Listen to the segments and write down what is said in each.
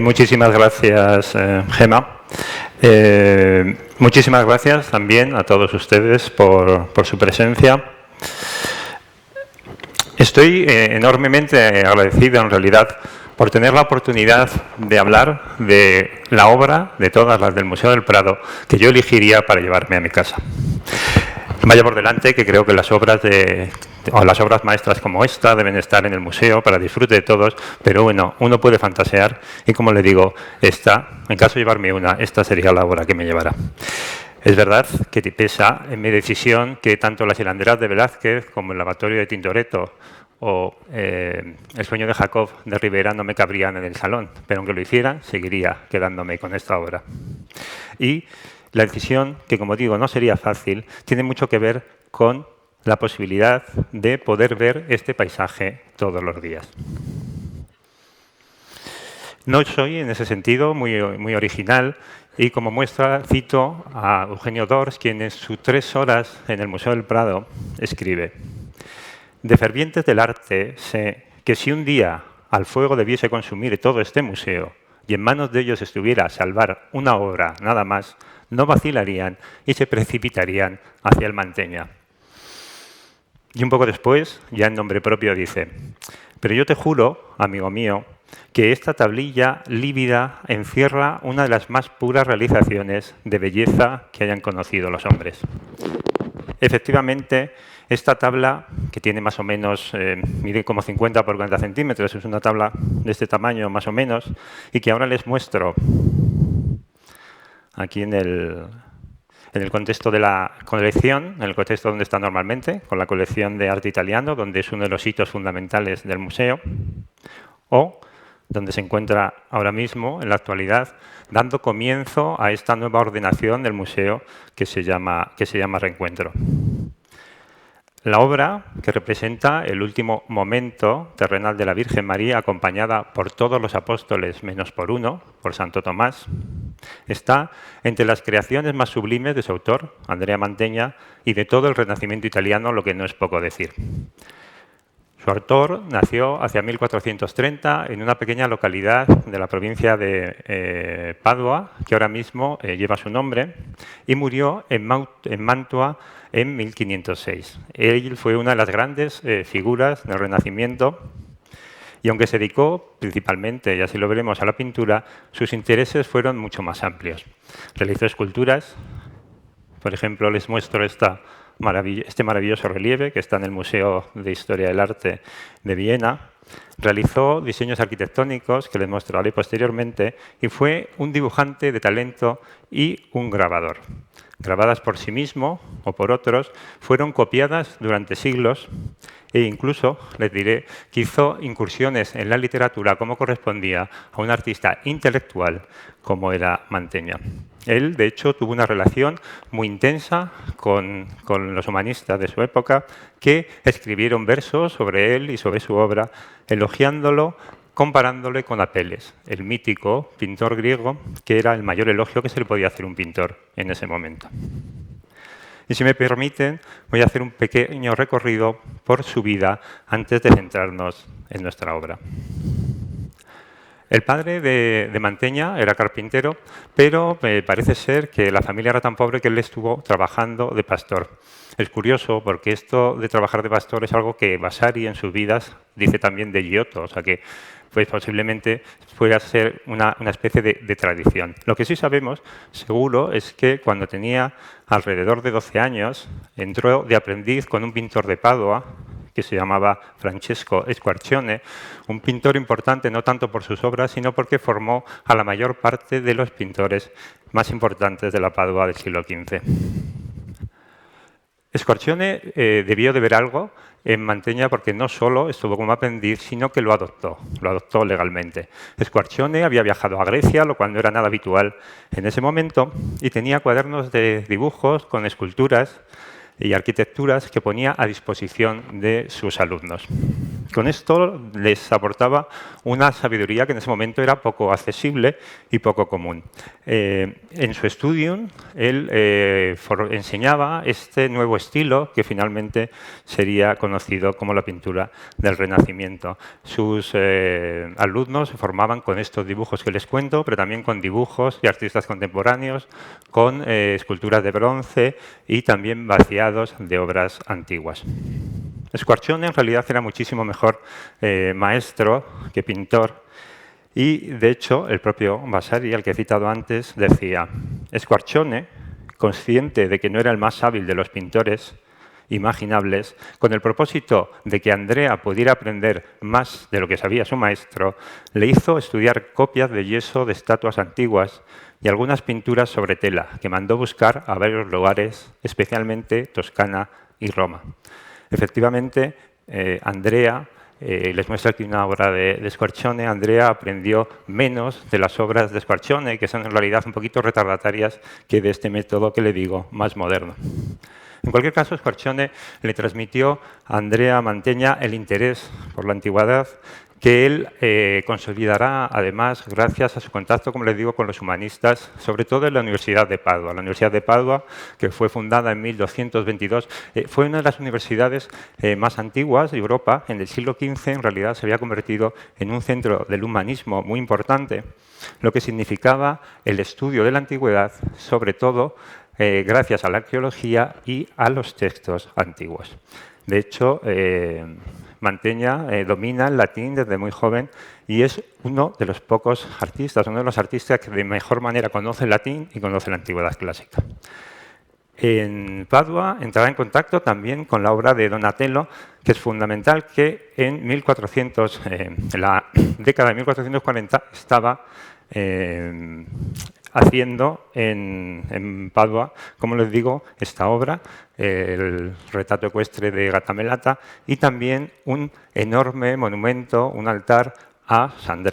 Muchísimas gracias, Gemma. Muchísimas gracias también a todos ustedes por su presencia. Estoy enormemente agradecido, en realidad, por tener la oportunidad de hablar de la obra, de todas las del Museo del Prado, que yo elegiría para llevarme a mi casa. Vaya por delante que creo que las obras maestras como esta deben estar en el museo para disfrute de todos, pero bueno, uno puede fantasear y, como le digo, en caso de llevarme una, esta sería la obra que me llevará. Es verdad que pesa en mi decisión que tanto Las hilanderas de Velázquez como el lavatorio de Tintoretto o El sueño de Jacob de Rivera no me cabrían en el salón, pero aunque lo hiciera, seguiría quedándome con esta obra. Y la decisión, que como digo no sería fácil, tiene mucho que ver con la posibilidad de poder ver este paisaje todos los días. No soy, en ese sentido, muy original y, como muestra, cito a Eugenio Dors, quien en sus 3 horas en el Museo del Prado escribe: «De fervientes del arte sé que si un día al fuego debiese consumir todo este museo y en manos de ellos estuviera a salvar una obra nada más, no vacilarían y se precipitarían hacia el Mantegna». Y un poco después, ya en nombre propio, dice: «Pero yo te juro, amigo mío, que esta tablilla lívida encierra una de las más puras realizaciones de belleza que hayan conocido los hombres». Efectivamente, esta tabla, que tiene más o menos, mide como 50 por 40 centímetros, es una tabla de este tamaño más o menos, y que ahora les muestro aquí en el contexto de la colección, en el contexto donde está normalmente, con la colección de arte italiano, donde es uno de los hitos fundamentales del museo, o donde se encuentra ahora mismo, en la actualidad, dando comienzo a esta nueva ordenación del museo que se llama Reencuentro. La obra, que representa el último momento terrenal de la Virgen María, acompañada por todos los apóstoles menos por uno, por Santo Tomás, está entre las creaciones más sublimes de su autor, Andrea Mantegna, y de todo el Renacimiento italiano, lo que no es poco decir. Su autor nació hacia 1430 en una pequeña localidad de la provincia de Padua, que ahora mismo lleva su nombre, y murió en Mantua en 1506. Él fue una de las grandes figuras del Renacimiento, y aunque se dedicó principalmente, y así lo veremos, a la pintura, sus intereses fueron mucho más amplios. Realizó esculturas. Por ejemplo, les muestro este maravilloso relieve que está en el Museo de Historia del Arte de Viena. Realizó diseños arquitectónicos, que les mostraré posteriormente, y fue un dibujante de talento y un grabador. Grabadas por sí mismo o por otros, fueron copiadas durante siglos e incluso, les diré, que hizo incursiones en la literatura como correspondía a un artista intelectual como era Mantegna. Él, de hecho, tuvo una relación muy intensa con los humanistas de su época, que escribieron versos sobre él y sobre su obra, elogiándolo, comparándole con Apeles, el mítico pintor griego, que era el mayor elogio que se le podía hacer a un pintor en ese momento. Y si me permiten, voy a hacer un pequeño recorrido por su vida antes de centrarnos en nuestra obra. El padre de Mantegna era carpintero, pero parece ser que la familia era tan pobre que él estuvo trabajando de pastor. Es curioso porque esto de trabajar de pastor es algo que Vasari en sus vidas dice también de Giotto, o sea que pues posiblemente pueda ser una especie de tradición. Lo que sí sabemos, seguro, es que cuando tenía alrededor de 12 años, entró de aprendiz con un pintor de Padua, que se llamaba Francesco Squarcione, un pintor importante no tanto por sus obras, sino porque formó a la mayor parte de los pintores más importantes de la Padua del siglo XV. Squarcione debió de ver algo en Mantegna porque no solo estuvo como aprendiz, sino que lo adoptó legalmente. Squarcione había viajado a Grecia, lo cual no era nada habitual en ese momento, y tenía cuadernos de dibujos con esculturas y arquitecturas que ponía a disposición de sus alumnos. Con esto les aportaba una sabiduría que en ese momento era poco accesible y poco común. En su estudium, él enseñaba este nuevo estilo que finalmente sería conocido como la pintura del Renacimiento. Sus alumnos se formaban con estos dibujos que les cuento, pero también con dibujos de artistas contemporáneos, con esculturas de bronce y también vaciados de obras antiguas. Squarcione en realidad era muchísimo mejor maestro que pintor y, de hecho, el propio Vasari, al que he citado antes, decía: Squarcione, consciente de que no era el más hábil de los pintores imaginables, con el propósito de que Andrea pudiera aprender más de lo que sabía su maestro, le hizo estudiar copias de yeso de estatuas antiguas y algunas pinturas sobre tela, que mandó buscar a varios lugares, especialmente Toscana y Roma. Efectivamente, Andrea, les muestro aquí una obra de Squarcione. Andrea aprendió menos de las obras de Squarcione, que son en realidad un poquito retardatarias, que de este método que le digo, más moderno. En cualquier caso, Squarcione le transmitió a Andrea Mantegna el interés por la antigüedad, que él consolidará, además, gracias a su contacto, como les digo, con los humanistas, sobre todo en la Universidad de Padua. La Universidad de Padua, que fue fundada en 1222, fue una de las universidades más antiguas de Europa. En el siglo XV, en realidad, se había convertido en un centro del humanismo muy importante, lo que significaba el estudio de la antigüedad, sobre todo gracias a la arqueología y a los textos antiguos. De hecho, Mantegna domina el latín desde muy joven y es uno de los pocos artistas, uno de los artistas que de mejor manera conoce el latín y conoce la antigüedad clásica. En Padua entrará en contacto también con la obra de Donatello, que es fundamental, que en la década de 1440 estaba haciendo en Padua, como les digo, esta obra, el retrato ecuestre de Gattamelata, y también un enorme monumento, un altar a San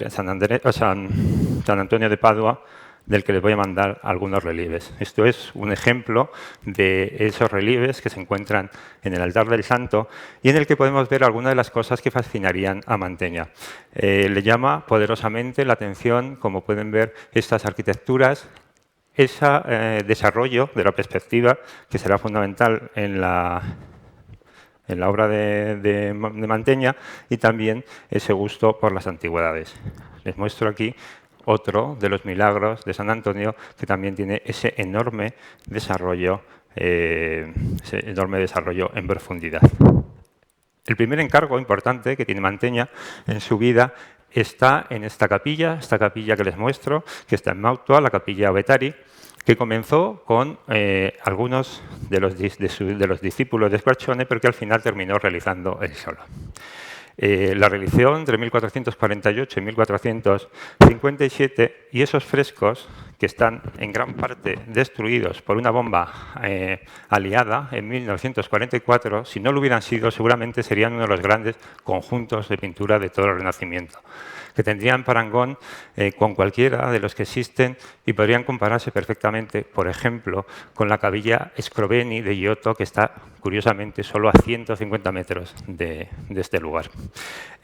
Antonio de Padua, del que les voy a mandar algunos relieves. Esto es un ejemplo de esos relieves que se encuentran en el altar del santo y en el que podemos ver algunas de las cosas que fascinarían a Mantegna. Le llama poderosamente la atención, como pueden ver, estas arquitecturas, ese desarrollo de la perspectiva, que será fundamental en la obra de Mantegna, y también ese gusto por las antigüedades. Les muestro aquí otro de los milagros de San Antonio, que también tiene ese enorme desarrollo en profundidad. El primer encargo importante que tiene Mantegna en su vida está en esta capilla que les muestro, que está en Mautua, la capilla Vetari, que comenzó con algunos de los discípulos de Squarcione, pero que al final terminó realizando él solo. La realizó entre 1448 y 1457, y esos frescos, que están en gran parte destruidos por una bomba aliada en 1944, si no lo hubieran sido, seguramente serían uno de los grandes conjuntos de pintura de todo el Renacimiento, que tendrían parangón con cualquiera de los que existen y podrían compararse perfectamente, por ejemplo, con la capilla Scrovegni de Giotto, que está, curiosamente, solo a 150 metros de este lugar.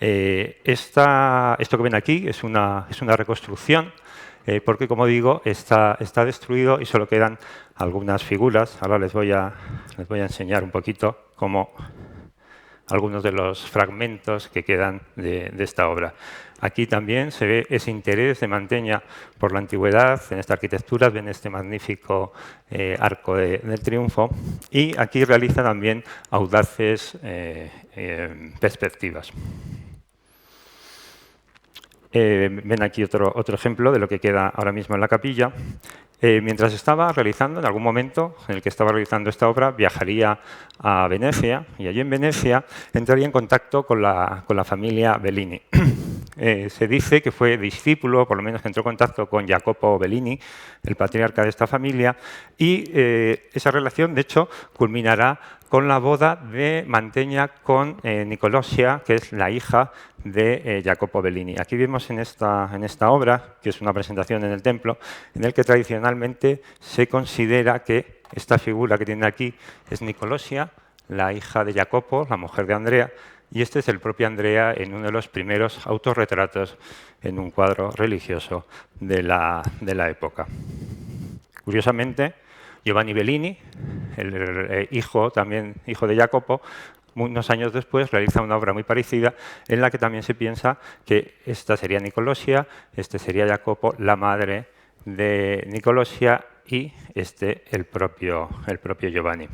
Esto que ven aquí es una reconstrucción, porque, como digo, está destruido y solo quedan algunas figuras. Ahora les voy a enseñar un poquito cómo algunos de los fragmentos que quedan de esta obra. Aquí también se ve ese interés de Mantegna por la antigüedad. En esta arquitectura ven este magnífico arco del triunfo, y aquí realiza también audaces perspectivas. Ven aquí otro ejemplo de lo que queda ahora mismo en la capilla. Mientras estaba realizando, en algún momento en el que estaba realizando esta obra, viajaría a Venecia, y allí en Venecia entraría en contacto con la familia Bellini. Se dice que fue discípulo, por lo menos que entró en contacto con Jacopo Bellini, el patriarca de esta familia, y esa relación, de hecho, culminará con la boda de Mantegna con Nicolosia, que es la hija de Jacopo Bellini. Aquí vemos en esta obra, que es una presentación en el templo, en el que tradicionalmente se considera que esta figura que tiene aquí es Nicolosia, la hija de Jacopo, la mujer de Andrea, y este es el propio Andrea en uno de los primeros autorretratos en un cuadro religioso de la época. Curiosamente, Giovanni Bellini, el hijo de Jacopo, unos años después realiza una obra muy parecida en la que también se piensa que esta sería Nicolosia, este sería Jacopo, la madre de Nicolosia y el propio Giovanni.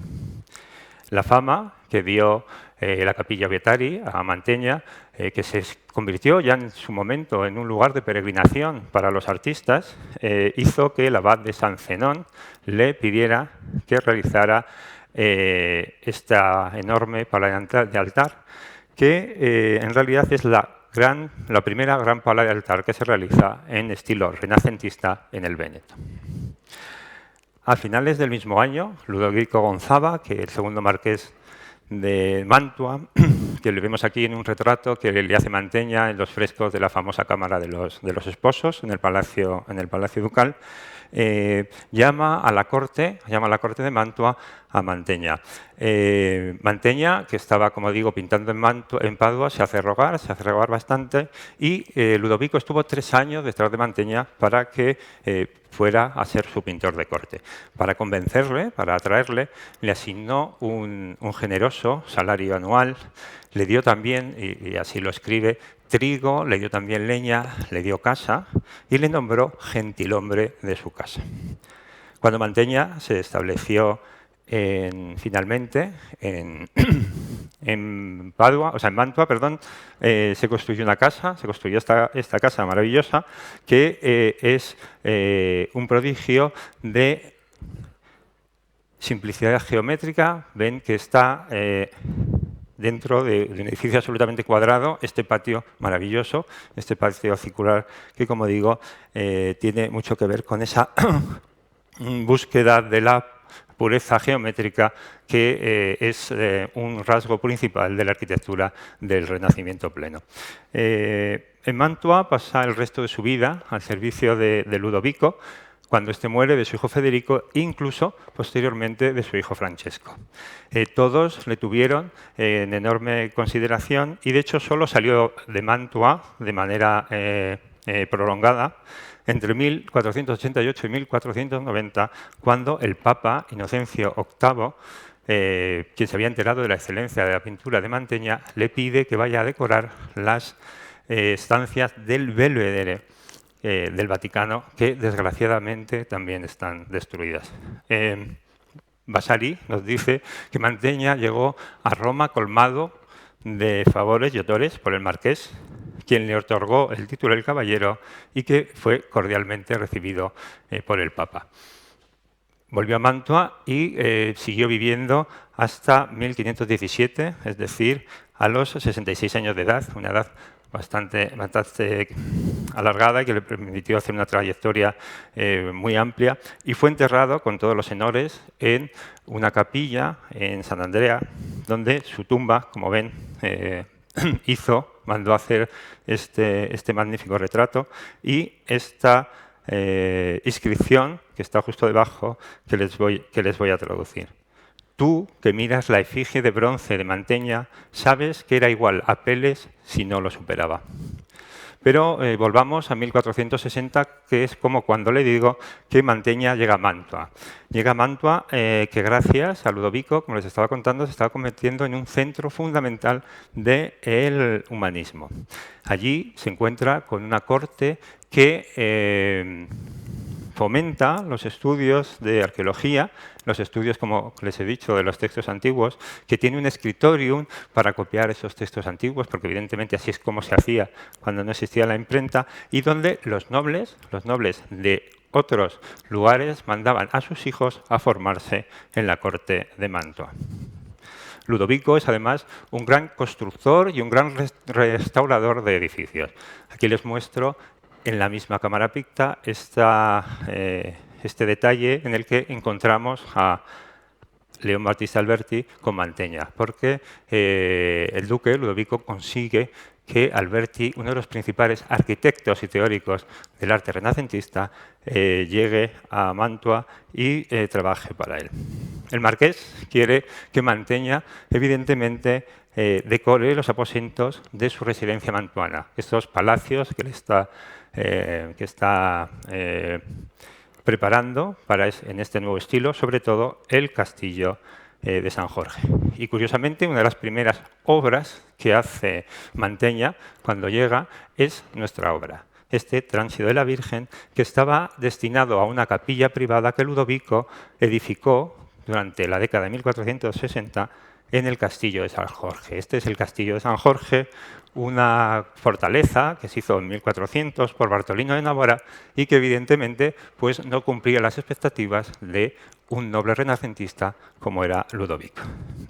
La fama que dio la Capilla Vietari a Mantegna, que se convirtió ya en su momento en un lugar de peregrinación para los artistas, hizo que el abad de San Zenón le pidiera que realizara esta enorme pala de altar, que en realidad es la primera gran pala de altar que se realiza en estilo renacentista en el Véneto. A finales del mismo año, Ludovico Gonzaga, que es el segundo marqués de Mantua, que le vemos aquí en un retrato que le hace Mantegna en los frescos de la famosa Cámara de los Esposos, en el Palacio Ducal, llama a la corte de Mantua a Mantegna. Mantegna, que estaba, como digo, pintando en Padua, se hace rogar bastante, y Ludovico estuvo 3 años detrás de Mantegna para que fuera a ser su pintor de corte. Para convencerle, para atraerle, le asignó un generoso salario anual, le dio también, y así lo escribe, trigo, le dio también leña, le dio casa y le nombró gentilhombre de su casa. Cuando Mantegna se estableció finalmente en Mantua, se construyó una casa, se construyó esta casa maravillosa que es un prodigio de simplicidad geométrica. Ven que está dentro de un edificio absolutamente cuadrado, este patio maravilloso, este patio circular que, como digo, tiene mucho que ver con esa búsqueda de la pureza geométrica que es un rasgo principal de la arquitectura del Renacimiento pleno. En Mantua pasa el resto de su vida al servicio de Ludovico, cuando éste muere, de su hijo Federico, e incluso posteriormente de su hijo Francesco. Todos le tuvieron en enorme consideración y, de hecho, solo salió de Mantua de manera prolongada entre 1488 y 1490, cuando el Papa Inocencio VIII, quien se había enterado de la excelencia de la pintura de Mantegna, le pide que vaya a decorar las estancias del Belvedere del Vaticano, que desgraciadamente también están destruidas. Vasari nos dice que Mantegna llegó a Roma colmado de favores y honores por el marqués, quien le otorgó el título de caballero y que fue cordialmente recibido por el Papa. Volvió a Mantua y siguió viviendo hasta 1517, es decir, a los 66 años de edad, una edad bastante alargada y que le permitió hacer una trayectoria muy amplia, y fue enterrado con todos los honores en una capilla en San Andrea, donde su tumba, como ven, mandó hacer este magnífico retrato y esta inscripción que está justo debajo, que les voy a traducir. Tú, que miras la efigie de bronce de Mantegna, sabes que era igual a Peles si no lo superaba. Pero volvamos a 1460, que es como cuando le digo que Mantegna llega a Mantua. Llega a Mantua que gracias a Ludovico, como les estaba contando, se estaba convirtiendo en un centro fundamental del humanismo. Allí se encuentra con una corte que fomenta los estudios de arqueología, los estudios, como les he dicho, de los textos antiguos, que tiene un escritorium para copiar esos textos antiguos, porque evidentemente así es como se hacía cuando no existía la imprenta, y donde los nobles de otros lugares mandaban a sus hijos a formarse en la corte de Mantua. Ludovico es además un gran constructor y un gran restaurador de edificios. Aquí les muestro en la misma cámara picta este detalle en el que encontramos a León Battista Alberti con Mantegna, porque el duque Ludovico consigue que Alberti, uno de los principales arquitectos y teóricos del arte renacentista, llegue a Mantua y trabaje para él. El marqués quiere que Manteña, evidentemente, decore los aposentos de su residencia mantuana, estos palacios que está preparando en este nuevo estilo, sobre todo el castillo de San Jorge. Y curiosamente, una de las primeras obras que hace Manteña cuando llega es nuestra obra, este Tránsito de la Virgen, que estaba destinado a una capilla privada que Ludovico edificó durante la década de 1460 en el castillo de San Jorge. Este es el castillo de San Jorge, una fortaleza que se hizo en 1400 por Bartolino de Navara y que evidentemente pues, no cumplía las expectativas de un noble renacentista como era Ludovico.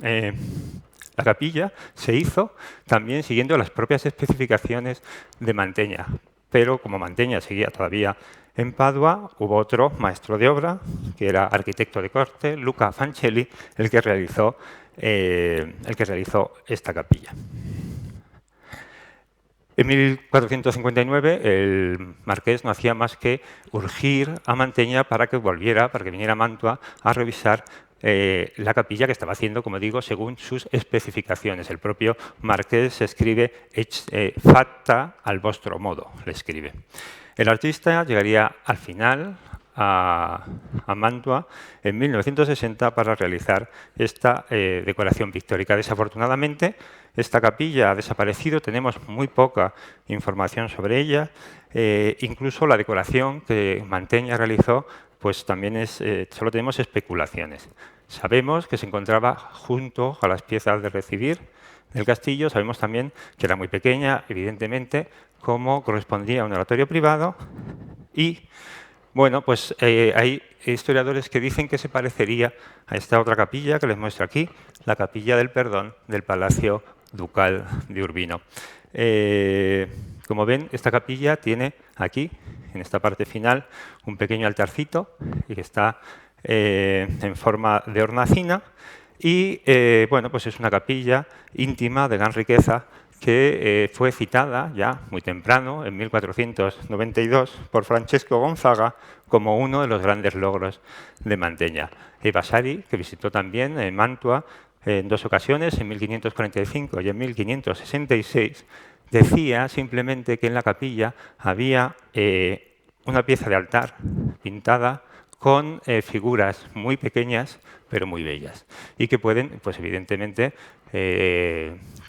La capilla se hizo también siguiendo las propias especificaciones de Manteña, pero como Manteña seguía todavía en Padua, hubo otro maestro de obra, que era arquitecto de corte, Luca Fancelli, el que realizó esta capilla. En 1459 el marqués no hacía más que urgir a Manteña para que viniera a Mantua a revisar la capilla que estaba haciendo, como digo, según sus especificaciones. El propio marqués escribe fatta al vostro modo, le escribe. El artista llegaría al final a Mantua en 1960 para realizar esta decoración pictórica. Desafortunadamente, esta capilla ha desaparecido, tenemos muy poca información sobre ella. Incluso la decoración que Manteña realizó, pues también solo tenemos especulaciones. Sabemos que se encontraba junto a las piezas de recibir del castillo, sabemos también que era muy pequeña, evidentemente, como correspondía a un oratorio privado y bueno, pues hay historiadores que dicen que se parecería a esta otra capilla que les muestro aquí, la Capilla del Perdón del Palacio Ducal de Urbino. Como ven, esta capilla tiene aquí, en esta parte final, un pequeño altarcito que está en forma de hornacina y bueno, pues es una capilla íntima de gran riqueza que fue citada ya muy temprano, en 1492, por Francesco Gonzaga como uno de los grandes logros de Manteña. Vasari, que visitó también Mantua en dos ocasiones, en 1545 y en 1566, decía simplemente que en la capilla había una pieza de altar pintada con figuras muy pequeñas pero muy bellas y que pueden, pues evidentemente,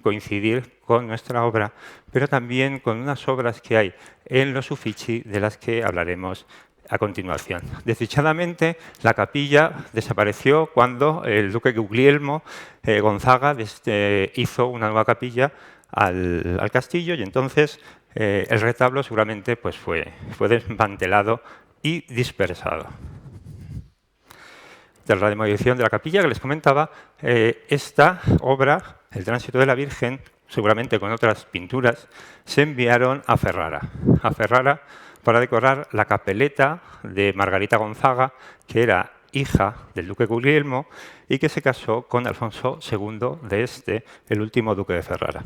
coincidir con nuestra obra, pero también con unas obras que hay en los Uffizi de las que hablaremos a continuación. Desdichadamente, la capilla desapareció cuando el duque Guglielmo Gonzaga hizo una nueva capilla al castillo y entonces el retablo seguramente pues, fue desmantelado y dispersado. De la demolición de la capilla que les comentaba, esta obra, el Tránsito de la Virgen, seguramente con otras pinturas, se enviaron a Ferrara para decorar la capeleta de Margarita Gonzaga, que era hija del duque Guglielmo y que se casó con Alfonso II de el último duque de Ferrara.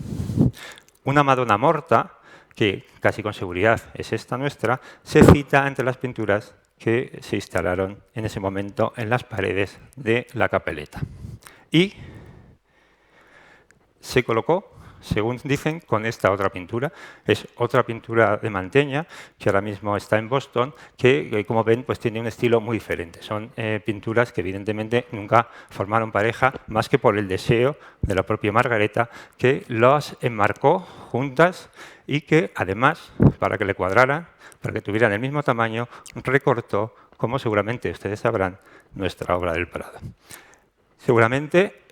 Una Madonna morta, que casi con seguridad es esta nuestra, se cita entre las pinturas que se instalaron en ese momento en las paredes de la capeleta. Y se colocó, según dicen, con esta otra pintura. Es otra pintura de Manteña, que ahora mismo está en Boston, que como ven pues tiene un estilo muy diferente. Son pinturas que evidentemente nunca formaron pareja, más que por el deseo de la propia Margareta, que las enmarcó juntas y que además, para que le cuadraran, para que tuvieran el mismo tamaño, recortó, como seguramente ustedes sabrán, nuestra obra del Prado. Seguramente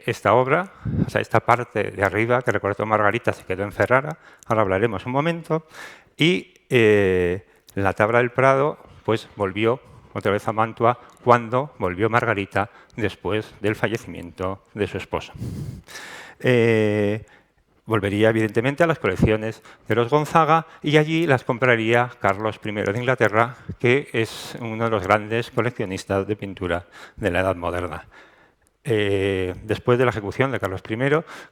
esta obra, o sea, esta parte de arriba que recortó Margarita se quedó en Ferrara, ahora hablaremos un momento, y la tabla del Prado pues volvió otra vez a Mantua cuando volvió Margarita después del fallecimiento de su esposo. Volvería, evidentemente, a las colecciones de los Gonzaga y allí las compraría Carlos I de Inglaterra, que es uno de los grandes coleccionistas de pintura de la Edad Moderna. Después de la ejecución de Carlos I,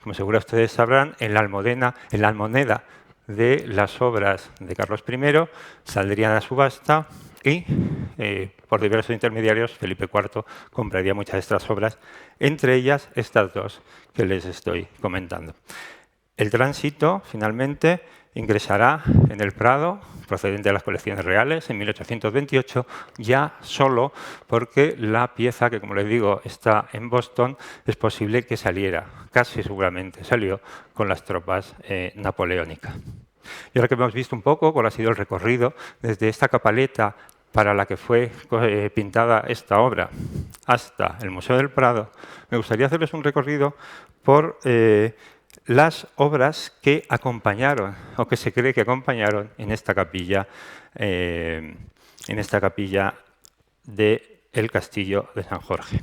como seguro ustedes sabrán, en la almoneda de las obras de Carlos I saldrían a subasta y por diversos intermediarios Felipe IV compraría muchas de estas obras, entre ellas estas dos que les estoy comentando. El tránsito, finalmente, ingresará en el Prado, procedente de las colecciones reales, en 1828, ya solo porque la pieza, que como les digo, está en Boston, es posible que saliera, casi seguramente salió, con las tropas napoleónicas. Y ahora que hemos visto un poco cuál ha sido el recorrido desde esta capaleta para la que fue pintada esta obra hasta el Museo del Prado, me gustaría hacerles un recorrido por las obras que acompañaron, o que se cree que acompañaron en esta capilla del Castillo de San Jorge.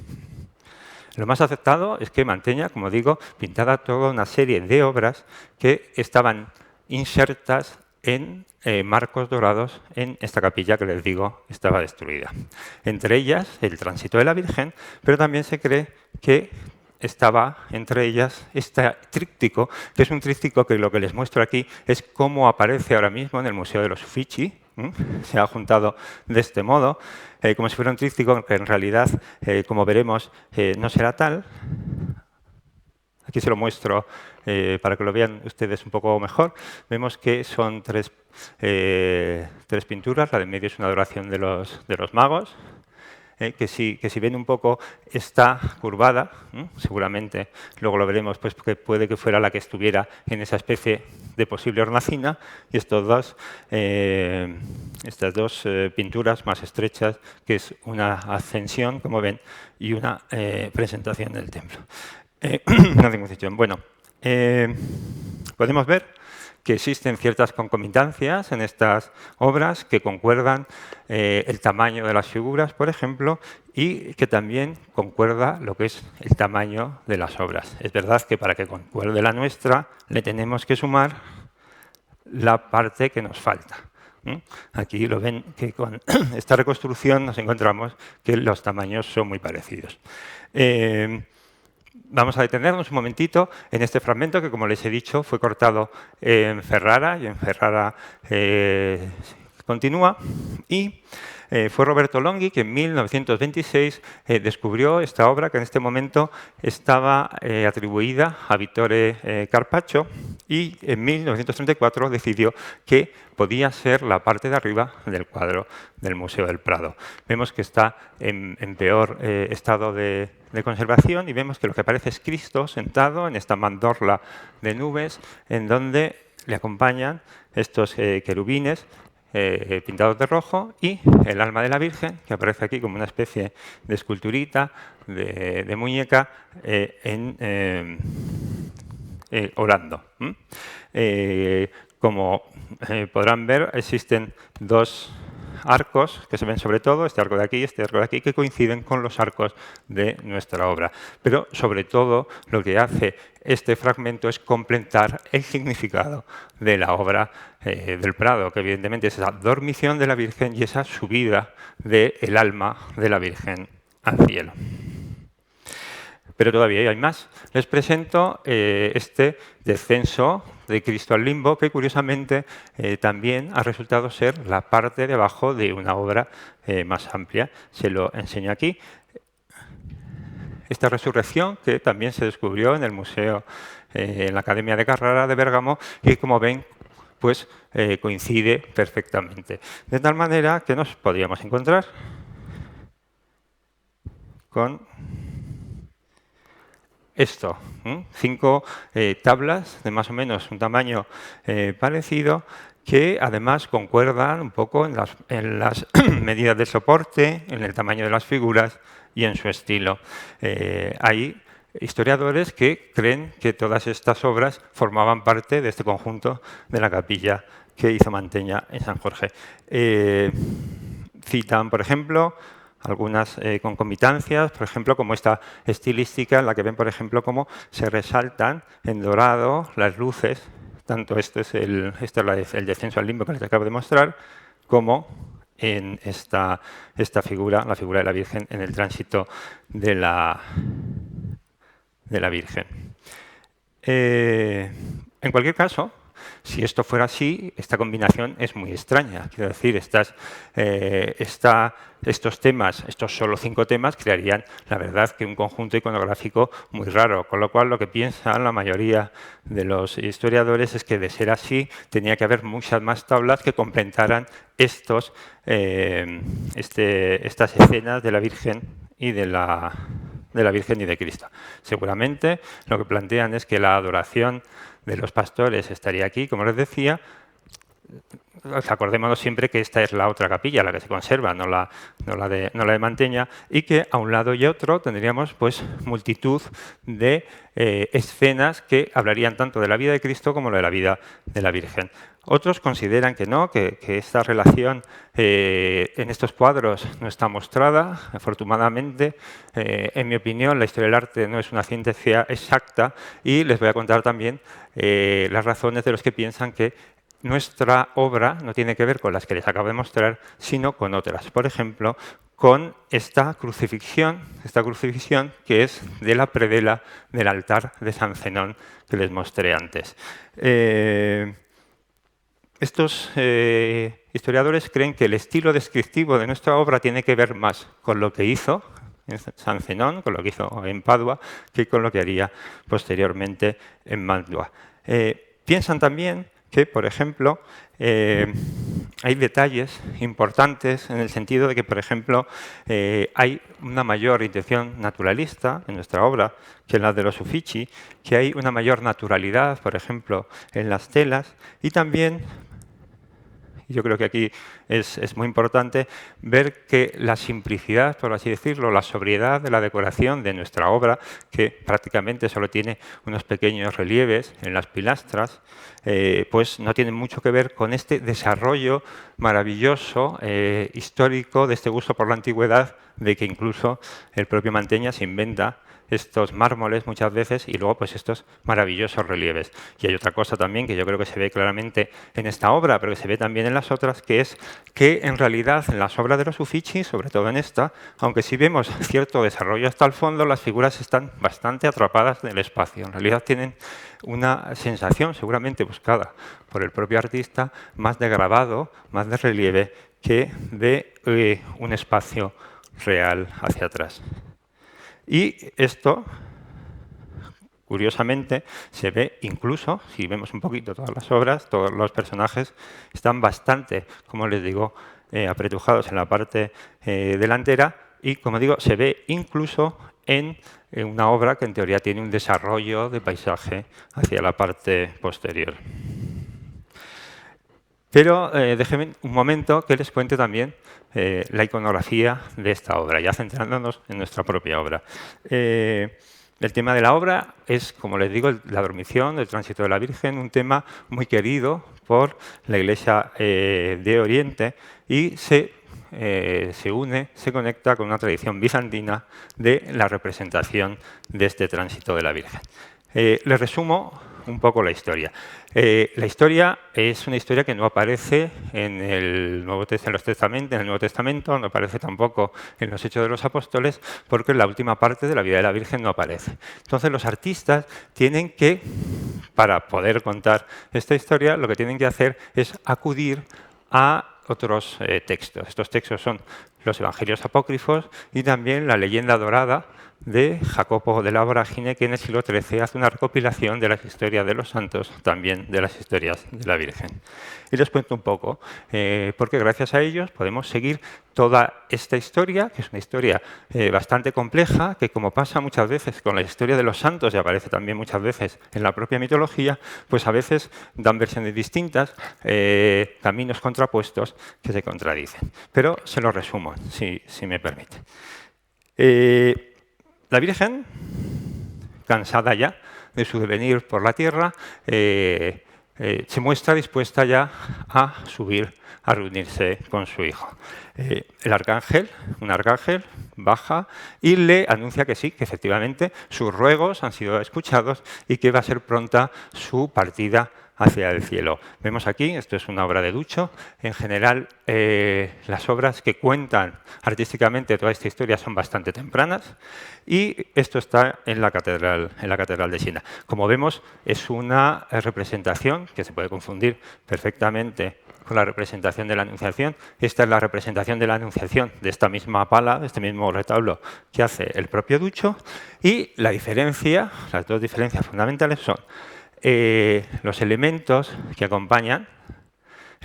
Lo más aceptado es que Manteña, como digo, pintaba toda una serie de obras que estaban insertas en marcos dorados en esta capilla que les digo estaba destruida. Entre ellas el tránsito de la Virgen, pero también se cree que estaba entre ellas este tríptico, que es un tríptico que lo que les muestro aquí es cómo aparece ahora mismo en el Museo de los Uffizi. Se ha juntado de este modo, como si fuera un tríptico que en realidad, como veremos, no será tal. Aquí se lo muestro para que lo vean ustedes un poco mejor. Vemos que son tres pinturas. La de en medio es una adoración de los magos, que si ven un poco está curvada, seguramente, luego lo veremos, pues que puede que fuera la que estuviera en esa especie de posible hornacina, y estas dos pinturas más estrechas, que es una ascensión, como ven, y una presentación del templo. Bueno, podemos ver que existen ciertas concomitancias en estas obras que concuerdan el tamaño de las figuras, por ejemplo, y que también concuerda lo que es el tamaño de las obras. Es verdad que para que concuerde la nuestra le tenemos que sumar la parte que nos falta. Aquí lo ven que con esta reconstrucción nos encontramos que los tamaños son muy parecidos. Vamos a detenernos un momentito en este fragmento que, como les he dicho, fue cortado en Ferrara, y en Ferrara continúa. Y fue Roberto Longhi que en 1926 descubrió esta obra que en este momento estaba atribuida a Vittore Carpaccio, y en 1934 decidió que podía ser la parte de arriba del cuadro del Museo del Prado. Vemos que está en peor estado de conservación, y vemos que lo que aparece es Cristo sentado en esta mandorla de nubes, en donde le acompañan estos querubines pintados de rojo, y el alma de la Virgen, que aparece aquí como una especie de esculturita, de muñeca, orando. Como podrán ver, existen dos arcos que se ven sobre todo, este arco de aquí y este arco de aquí, que coinciden con los arcos de nuestra obra. Pero sobre todo lo que hace este fragmento es completar el significado de la obra del Prado, que evidentemente es esa dormición de la Virgen y esa subida del alma de la Virgen al cielo. Pero todavía hay más. Les presento este descenso de Cristo al limbo, que curiosamente también ha resultado ser la parte de abajo de una obra más amplia. Se lo enseño aquí. Esta resurrección, que también se descubrió en el museo, en la Academia de Carrara de Bérgamo, y como ven, pues coincide perfectamente. De tal manera que nos podríamos encontrar con esto, 5 tablas de más o menos un tamaño parecido, que además concuerdan un poco en las medidas de soporte, en el tamaño de las figuras y en su estilo. Hay historiadores que creen que todas estas obras formaban parte de este conjunto de la capilla que hizo Manteña en San Jorge. Citan, por ejemplo, algunas concomitancias, por ejemplo, como esta estilística en la que ven, por ejemplo, cómo se resaltan en dorado las luces, tanto este es el descenso al limbo que les acabo de mostrar, como en esta figura, la figura de la Virgen en el tránsito de la Virgen. En cualquier caso, Si esto fuera así, esta combinación es muy extraña. Quiero decir, estos temas, estos solo 5 temas, crearían, la verdad, que un conjunto iconográfico muy raro. Con lo cual, lo que piensan la mayoría de los historiadores es que, de ser así, tenía que haber muchas más tablas que completaran estas escenas de la Virgen y de la Virgen y de Cristo. Seguramente lo que plantean es que la adoración de los pastores estaría aquí, como les decía. Acordémonos siempre que esta es la otra capilla, la que se conserva, no la de Manteña, y que a un lado y otro tendríamos pues multitud de escenas que hablarían tanto de la vida de Cristo como de la vida de la Virgen. Otros consideran que no, que esta relación en estos cuadros no está mostrada. Afortunadamente, en mi opinión, la historia del arte no es una ciencia exacta, y les voy a contar también las razones de los que piensan que nuestra obra no tiene que ver con las que les acabo de mostrar, sino con otras. Por ejemplo, con esta crucifixión que es de la predela del altar de San Zenón que les mostré antes. Estos historiadores creen que el estilo descriptivo de nuestra obra tiene que ver más con lo que hizo en San Zenón, con lo que hizo en Padua, que con lo que haría posteriormente en Mantua. Piensan también que, por ejemplo, hay detalles importantes en el sentido de que, por ejemplo, hay una mayor intención naturalista en nuestra obra que en la de los Uffizi, que hay una mayor naturalidad, por ejemplo, en las telas, y también, yo creo que aquí es muy importante ver que la simplicidad, por así decirlo, la sobriedad de la decoración de nuestra obra, que prácticamente solo tiene unos pequeños relieves en las pilastras, pues no tiene mucho que ver con este desarrollo maravilloso, histórico, de este gusto por la antigüedad, de que incluso el propio Manteña se inventa estos mármoles muchas veces y luego pues estos maravillosos relieves. Y hay otra cosa también que yo creo que se ve claramente en esta obra, pero que se ve también en las otras, que es que en realidad en las obras de los Uffizi, sobre todo en esta, aunque sí vemos cierto desarrollo hasta el fondo, las figuras están bastante atrapadas en el espacio. En realidad tienen una sensación seguramente buscada por el propio artista, más de grabado, más de relieve, que de un espacio real hacia atrás. Y esto, curiosamente, se ve incluso, si vemos un poquito todas las obras, todos los personajes están bastante, como les digo, apretujados en la parte delantera, y, como digo, se ve incluso en una obra que en teoría tiene un desarrollo de paisaje hacia la parte posterior. Pero déjenme un momento que les cuente también la iconografía de esta obra, ya centrándonos en nuestra propia obra. El tema de la obra es, como les digo, la dormición, el tránsito de la Virgen, un tema muy querido por la Iglesia de Oriente, y se conecta con una tradición bizantina de la representación de este tránsito de la Virgen. Les resumo un poco la historia. La historia es una historia que no aparece en el Nuevo Testamento, no aparece tampoco en los Hechos de los Apóstoles, porque la última parte de la vida de la Virgen no aparece. Entonces los artistas tienen que, para poder contar esta historia, lo que tienen que hacer es acudir a otros textos. Estos textos son los Evangelios apócrifos y también la leyenda dorada de Jacopo de la Vorágine, que en el siglo XIII hace una recopilación de las historias de los santos, también de las historias de la Virgen. Y les cuento un poco, porque gracias a ellos podemos seguir toda esta historia, que es una historia bastante compleja, que, como pasa muchas veces con la historia de los santos, y aparece también muchas veces en la propia mitología, pues a veces dan versiones distintas, caminos contrapuestos que se contradicen. Pero se lo resumo, si me permite. La Virgen, cansada ya de su devenir por la tierra, se muestra dispuesta ya a subir, a reunirse con su hijo. Un arcángel, baja y le anuncia que sí, que efectivamente sus ruegos han sido escuchados y que va a ser pronta su partida hacia el cielo. Vemos aquí, esto es una obra de Ducho. En general, las obras que cuentan artísticamente toda esta historia son bastante tempranas y esto está en la catedral de Siena. Como vemos, es una representación que se puede confundir perfectamente con la representación de la Anunciación. Esta es la representación de la Anunciación de esta misma pala, de este mismo retablo que hace el propio Ducho. Y la diferencia, las dos diferencias fundamentales son los elementos que acompañan,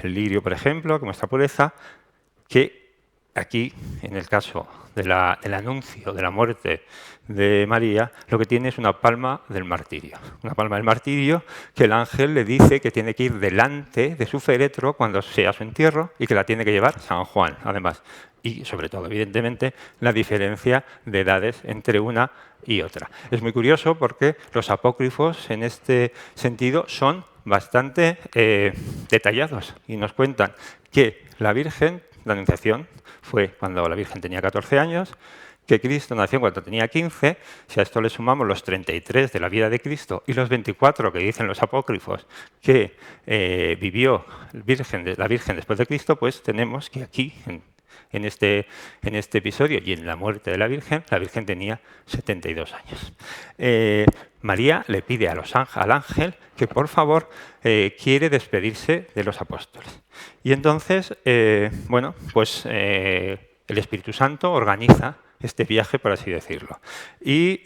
el lirio, por ejemplo, que muestra pureza, que aquí, en el caso del anuncio de la muerte de María, lo que tiene es una palma del martirio. Una palma del martirio que el ángel le dice que tiene que ir delante de su féretro cuando sea su entierro y que la tiene que llevar San Juan, además. Y, sobre todo, evidentemente, la diferencia de edades entre una y otra. Es muy curioso porque los apócrifos, en este sentido, son bastante detallados y nos cuentan que la Virgen, la Anunciación, fue cuando la Virgen tenía 14 años, que Cristo nació cuando tenía 15, si a esto le sumamos los 33 de la vida de Cristo y los 24 que dicen los apócrifos que vivió la Virgen después de Cristo, pues tenemos que aquí, en este episodio y en la muerte de la Virgen tenía 72 años. María le pide al ángel que, por favor, quiere despedirse de los apóstoles. Y entonces, bueno, pues el Espíritu Santo organiza este viaje, por así decirlo. Y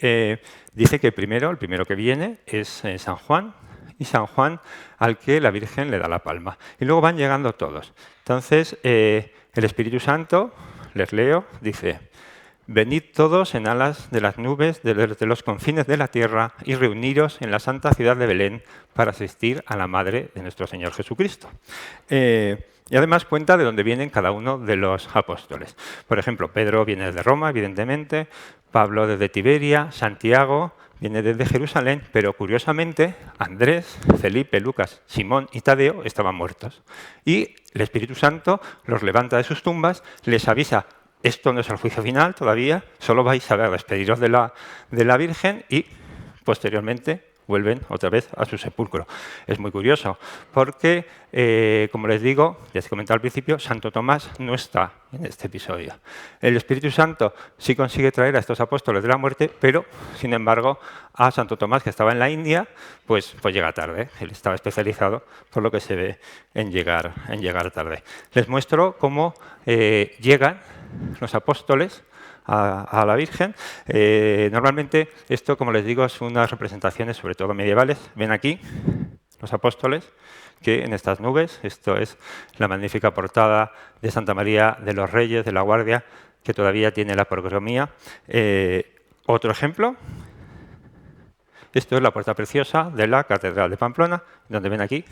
dice que el primero que viene es San Juan, y San Juan al que la Virgen le da la palma. Y luego van llegando todos. Entonces, el Espíritu Santo, les leo, dice: venid todos en alas de las nubes desde los confines de la tierra y reuniros en la santa ciudad de Belén para asistir a la madre de nuestro Señor Jesucristo. Y además cuenta de dónde vienen cada uno de los apóstoles. Por ejemplo, Pedro viene desde Roma, evidentemente, Pablo desde Tiberia, Santiago viene desde Jerusalén, pero curiosamente Andrés, Felipe, Lucas, Simón y Tadeo estaban muertos. Y el Espíritu Santo los levanta de sus tumbas, les avisa: esto no es el juicio final todavía, solo vais a despediros de la Virgen, y posteriormente vuelven otra vez a su sepulcro. Es muy curioso porque, como les digo, ya se comentaba al principio, Santo Tomás no está en este episodio. El Espíritu Santo sí consigue traer a estos apóstoles de la muerte, pero, sin embargo, a Santo Tomás, que estaba en la India, pues llega tarde. Él estaba especializado, por lo que se ve, en llegar tarde. Les muestro cómo llegan los apóstoles a la Virgen. Normalmente esto, como les digo, es unas representaciones sobre todo medievales. Ven aquí los apóstoles que en estas nubes, esto es la magnífica portada de Santa María de los Reyes de la Guardia, que todavía tiene la procromía. Otro ejemplo, esto es la puerta preciosa de la Catedral de Pamplona, donde ven aquí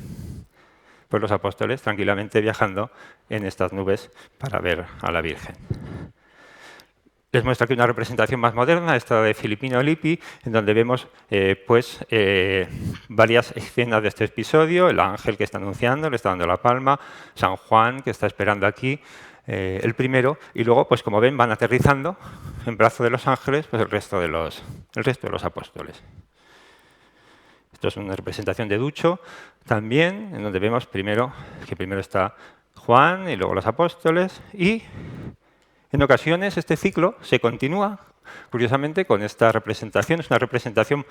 pues los apóstoles tranquilamente viajando en estas nubes para ver a la Virgen. Les muestro aquí una representación más moderna, esta de Filippino Lippi, en donde vemos varias escenas de este episodio: el ángel que está anunciando, le está dando la palma, San Juan, que está esperando aquí, el primero, y luego, pues como ven, van aterrizando en brazos de los ángeles pues el resto de los apóstoles. Esto es una representación de Ducho también, en donde vemos que primero está Juan y luego los apóstoles, y en ocasiones este ciclo se continúa, curiosamente, con esta representación. Es una representación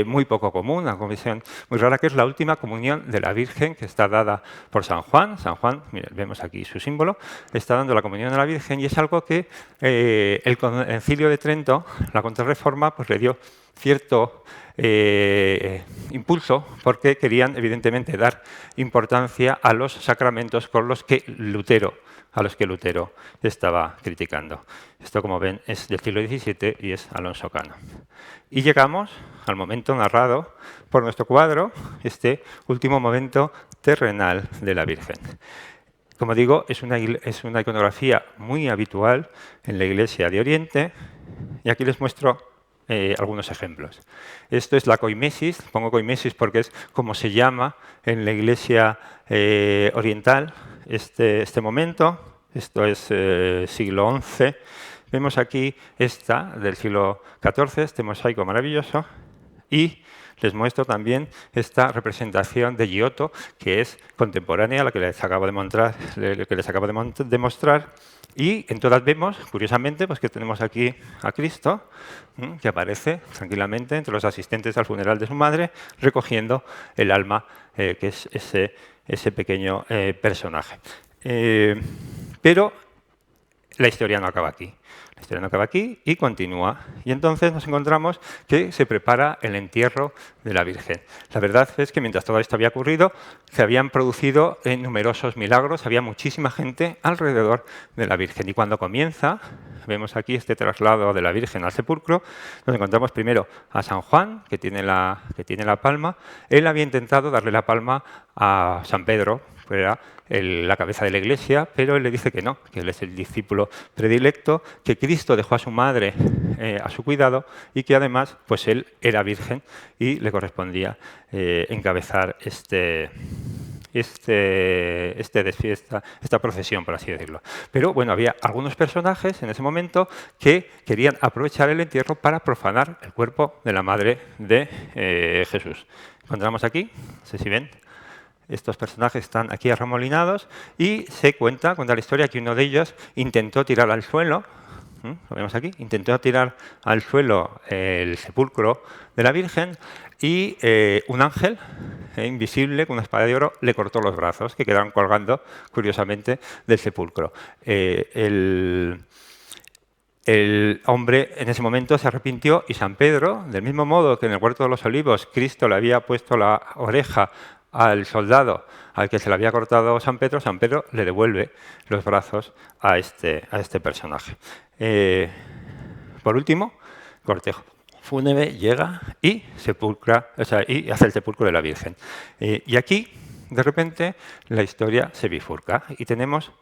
muy poco común, una comisión muy rara, que es la última comunión de la Virgen, que está dada por San Juan. San Juan, miren, vemos aquí su símbolo, está dando la comunión a la Virgen, y es algo que el Concilio de Trento, la Contrarreforma, pues le dio cierto impulso, porque querían, evidentemente, dar importancia a los sacramentos a los que Lutero estaba criticando. Esto, como ven, es del siglo XVII y es Alonso Cano. Y llegamos al momento narrado por nuestro cuadro, este último momento terrenal de la Virgen. Como digo, es una iconografía muy habitual en la Iglesia de Oriente, y aquí les muestro algunos ejemplos. Esto es la coimesis. Pongo coimesis porque es como se llama en la Iglesia oriental este momento. Esto es siglo XI. Vemos aquí esta del siglo XIV, este mosaico maravilloso, y les muestro también esta representación de Giotto, que es contemporánea a la que les acabo de mostrar. Y en todas vemos, curiosamente, pues que tenemos aquí a Cristo, que aparece tranquilamente entre los asistentes al funeral de su madre, recogiendo el alma, que es ese pequeño personaje. Pero la historia no acaba aquí. La historia no acaba aquí y continúa. Y entonces nos encontramos que se prepara el entierro de la Virgen. La verdad es que mientras todo esto había ocurrido, se habían producido numerosos milagros, había muchísima gente alrededor de la Virgen. Y cuando comienza, vemos aquí este traslado de la Virgen al sepulcro, nos encontramos primero a San Juan, que tiene la palma. Él había intentado darle la palma a San Pedro, que era la cabeza de la Iglesia, pero él le dice que no, que él es el discípulo predilecto, que Cristo dejó a su madre a su cuidado y que además pues él era virgen y le correspondía encabezar esta procesión, por así decirlo. Pero bueno, había algunos personajes en ese momento que querían aprovechar el entierro para profanar el cuerpo de la madre de Jesús. Encontramos aquí, no sé si ven, estos personajes están aquí arremolinados y se cuenta la historia que uno de ellos intentó tirar al suelo, lo vemos aquí, intentó tirar al suelo el sepulcro de la Virgen y un ángel invisible con una espada de oro le cortó los brazos, que quedaron colgando, curiosamente, del sepulcro. El hombre en ese momento se arrepintió y San Pedro, del mismo modo que en el Huerto de los Olivos Cristo le había puesto la oreja al soldado al que se le había cortado San Pedro le devuelve los brazos a este personaje. Por último, cortejo fúnebre llega y y hace el sepulcro de la Virgen. Y aquí, de repente, la historia se bifurca y tenemos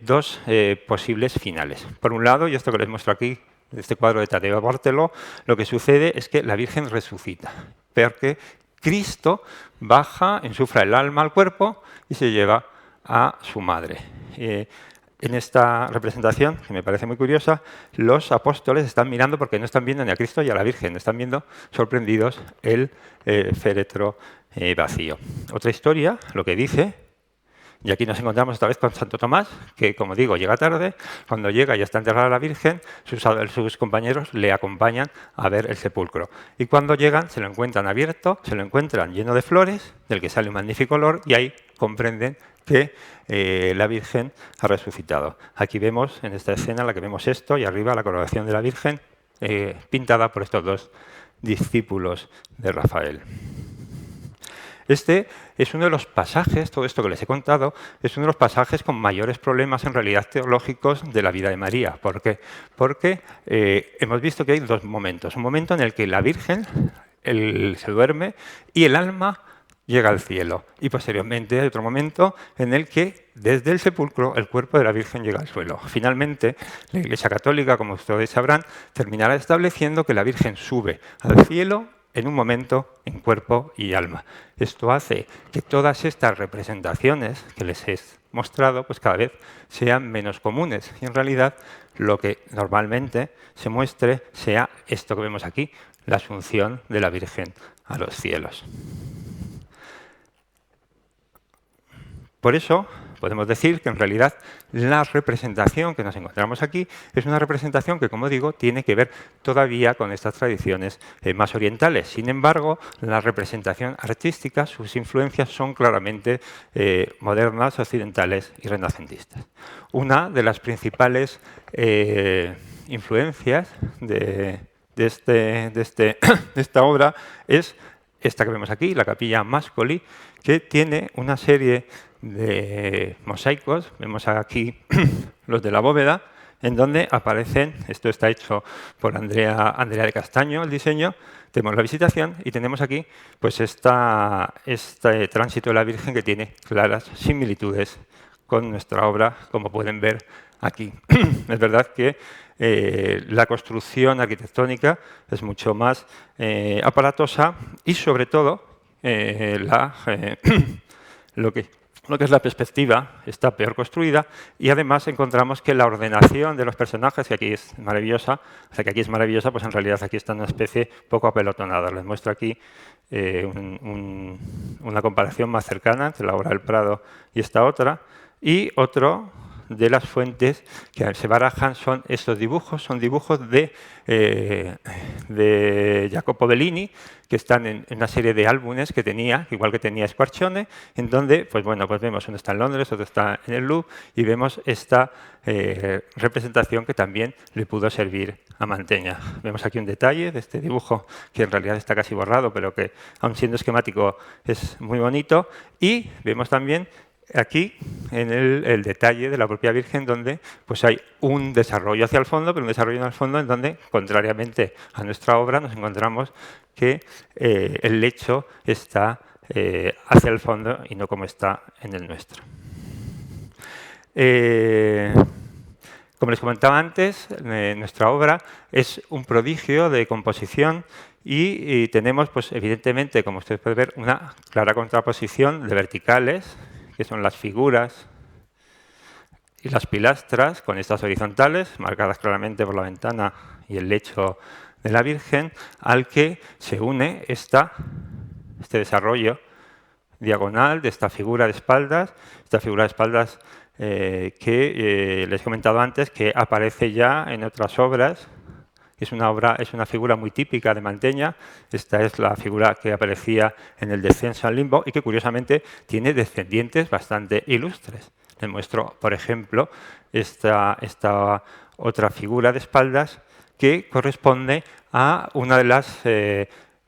dos posibles finales. Por un lado, y esto que les muestro aquí, este cuadro de Tadeo Bartolo, lo que sucede es que la Virgen resucita, porque Cristo baja, ensufla el alma al cuerpo y se lleva a su madre. En esta representación, que me parece muy curiosa, los apóstoles están mirando porque no están viendo ni a Cristo ni a la Virgen, están viendo sorprendidos el féretro vacío. Otra historia, lo que dice, y aquí nos encontramos esta vez con Santo Tomás, que, como digo, llega tarde. Cuando llega y está enterrada la Virgen, sus compañeros le acompañan a ver el sepulcro. Y cuando llegan, se lo encuentran abierto, se lo encuentran lleno de flores, del que sale un magnífico olor, y ahí comprenden que la Virgen ha resucitado. Aquí vemos, en esta escena, en la que vemos esto, y arriba la coronación de la Virgen, pintada por estos dos discípulos de Rafael. Este es uno de los pasajes, todo esto que les he contado, es uno de los pasajes con mayores problemas en realidad teológicos de la vida de María. ¿Por qué? Porque hemos visto que hay dos momentos. Un momento en el que la Virgen se duerme y el alma llega al cielo. Y posteriormente hay otro momento en el que desde el sepulcro el cuerpo de la Virgen llega al suelo. Finalmente, la Iglesia Católica, como ustedes sabrán, terminará estableciendo que la Virgen sube al cielo en un momento en cuerpo y alma. Esto hace que todas estas representaciones que les he mostrado pues cada vez sean menos comunes y en realidad lo que normalmente se muestre sea esto que vemos aquí, la asunción de la Virgen a los cielos. Por eso podemos decir que en realidad la representación que nos encontramos aquí es una representación que, como digo, tiene que ver todavía con estas tradiciones más orientales. Sin embargo, la representación artística, sus influencias son claramente modernas, occidentales y renacentistas. Una de las principales influencias de esta obra es esta que vemos aquí, la capilla Mascoli, que tiene una serie de mosaicos, vemos aquí los de la bóveda, en donde aparecen, esto está hecho por Andrea de Castaño, el diseño, tenemos la Visitación y tenemos aquí pues este tránsito de la Virgen que tiene claras similitudes con nuestra obra, como pueden ver aquí. Es verdad que la construcción arquitectónica es mucho más aparatosa y sobre todo lo que lo que es la perspectiva está peor construida y además encontramos que la ordenación de los personajes, que aquí es maravillosa, pues en realidad aquí está una especie poco apelotonada. Les muestro aquí una comparación más cercana entre la obra del Prado y esta otra. Y otro de las fuentes que se barajan son estos dibujos, son dibujos de Jacopo Bellini, que están en una serie de álbumes que tenía, igual que tenía Squarcione, en donde, pues bueno, pues vemos uno está en Londres, otro está en el Louvre, y vemos esta representación que también le pudo servir a Mantegna. Vemos aquí un detalle de este dibujo, que en realidad está casi borrado, pero que, aun siendo esquemático, es muy bonito, y vemos también aquí en el detalle de la propia Virgen, donde pues hay un desarrollo hacia el fondo, pero un desarrollo al fondo en donde, contrariamente a nuestra obra, nos encontramos que el lecho está hacia el fondo y no como está en el nuestro. Como les comentaba antes, nuestra obra es un prodigio de composición y tenemos, pues, evidentemente, como ustedes pueden ver, una clara contraposición de verticales, que son las figuras y las pilastras, con estas horizontales, marcadas claramente por la ventana y el lecho de la Virgen, al que se une este desarrollo diagonal de esta figura de espaldas, que les he comentado antes, que aparece ya en otras obras. Es una figura muy típica de Mantegna. Esta es la figura que aparecía en el Descenso al Limbo y que, curiosamente, tiene descendientes bastante ilustres. Les muestro, por ejemplo, esta otra figura de espaldas que corresponde a una de las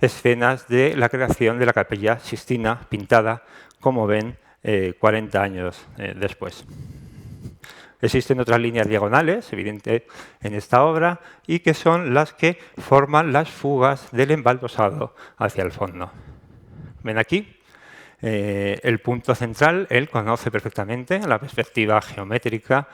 escenas de la creación de la Capilla Sixtina, pintada, como ven, 40 años después. Existen otras líneas diagonales, evidente en esta obra, y que son las que forman las fugas del embaldosado hacia el fondo. ¿Ven aquí? El punto central, él conoce perfectamente la perspectiva geométrica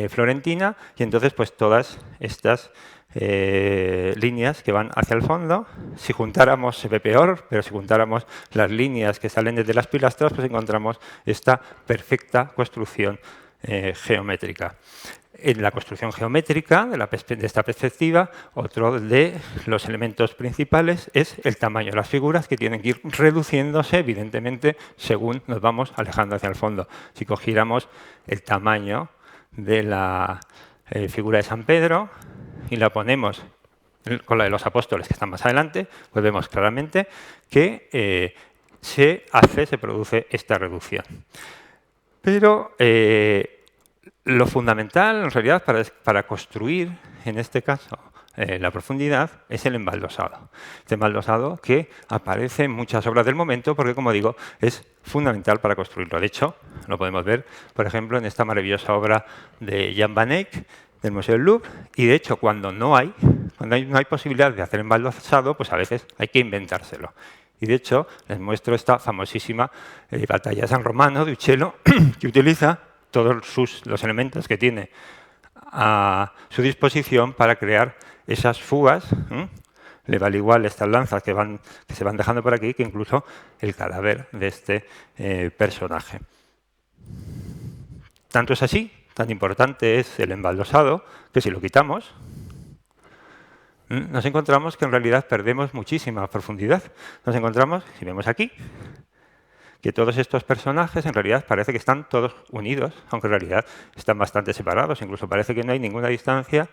florentina, y entonces pues todas estas líneas que van hacia el fondo, si juntáramos, se ve peor, pero si juntáramos las líneas que salen desde las pilastras, pues encontramos esta perfecta construcción geométrica. En la construcción geométrica de esta perspectiva, otro de los elementos principales es el tamaño de las figuras, que tienen que ir reduciéndose, evidentemente, según nos vamos alejando hacia el fondo. Si cogiéramos el tamaño de la figura de San Pedro y la ponemos con la de los apóstoles, que están más adelante, pues vemos claramente que se produce esta reducción. Pero lo fundamental, en realidad, para construir, en este caso, la profundidad, es el embaldosado. Este embaldosado que aparece en muchas obras del momento porque, como digo, es fundamental para construirlo. De hecho, lo podemos ver, por ejemplo, en esta maravillosa obra de Jan van Eyck, del Museo del Louvre, y de hecho, cuando no hay posibilidad de hacer embaldosado, pues a veces hay que inventárselo. Y de hecho, les muestro esta famosísima batalla de San Romano de Uccello, que utiliza todos los elementos que tiene a su disposición para crear esas fugas. Le vale igual estas lanzas que se van dejando por aquí que incluso el cadáver de este personaje. Tanto es así, tan importante es el embaldosado, que si lo quitamos, nos encontramos que en realidad perdemos muchísima profundidad. Nos encontramos, si vemos aquí, que todos estos personajes en realidad parece que están todos unidos, aunque en realidad están bastante separados. Incluso parece que no hay ninguna distancia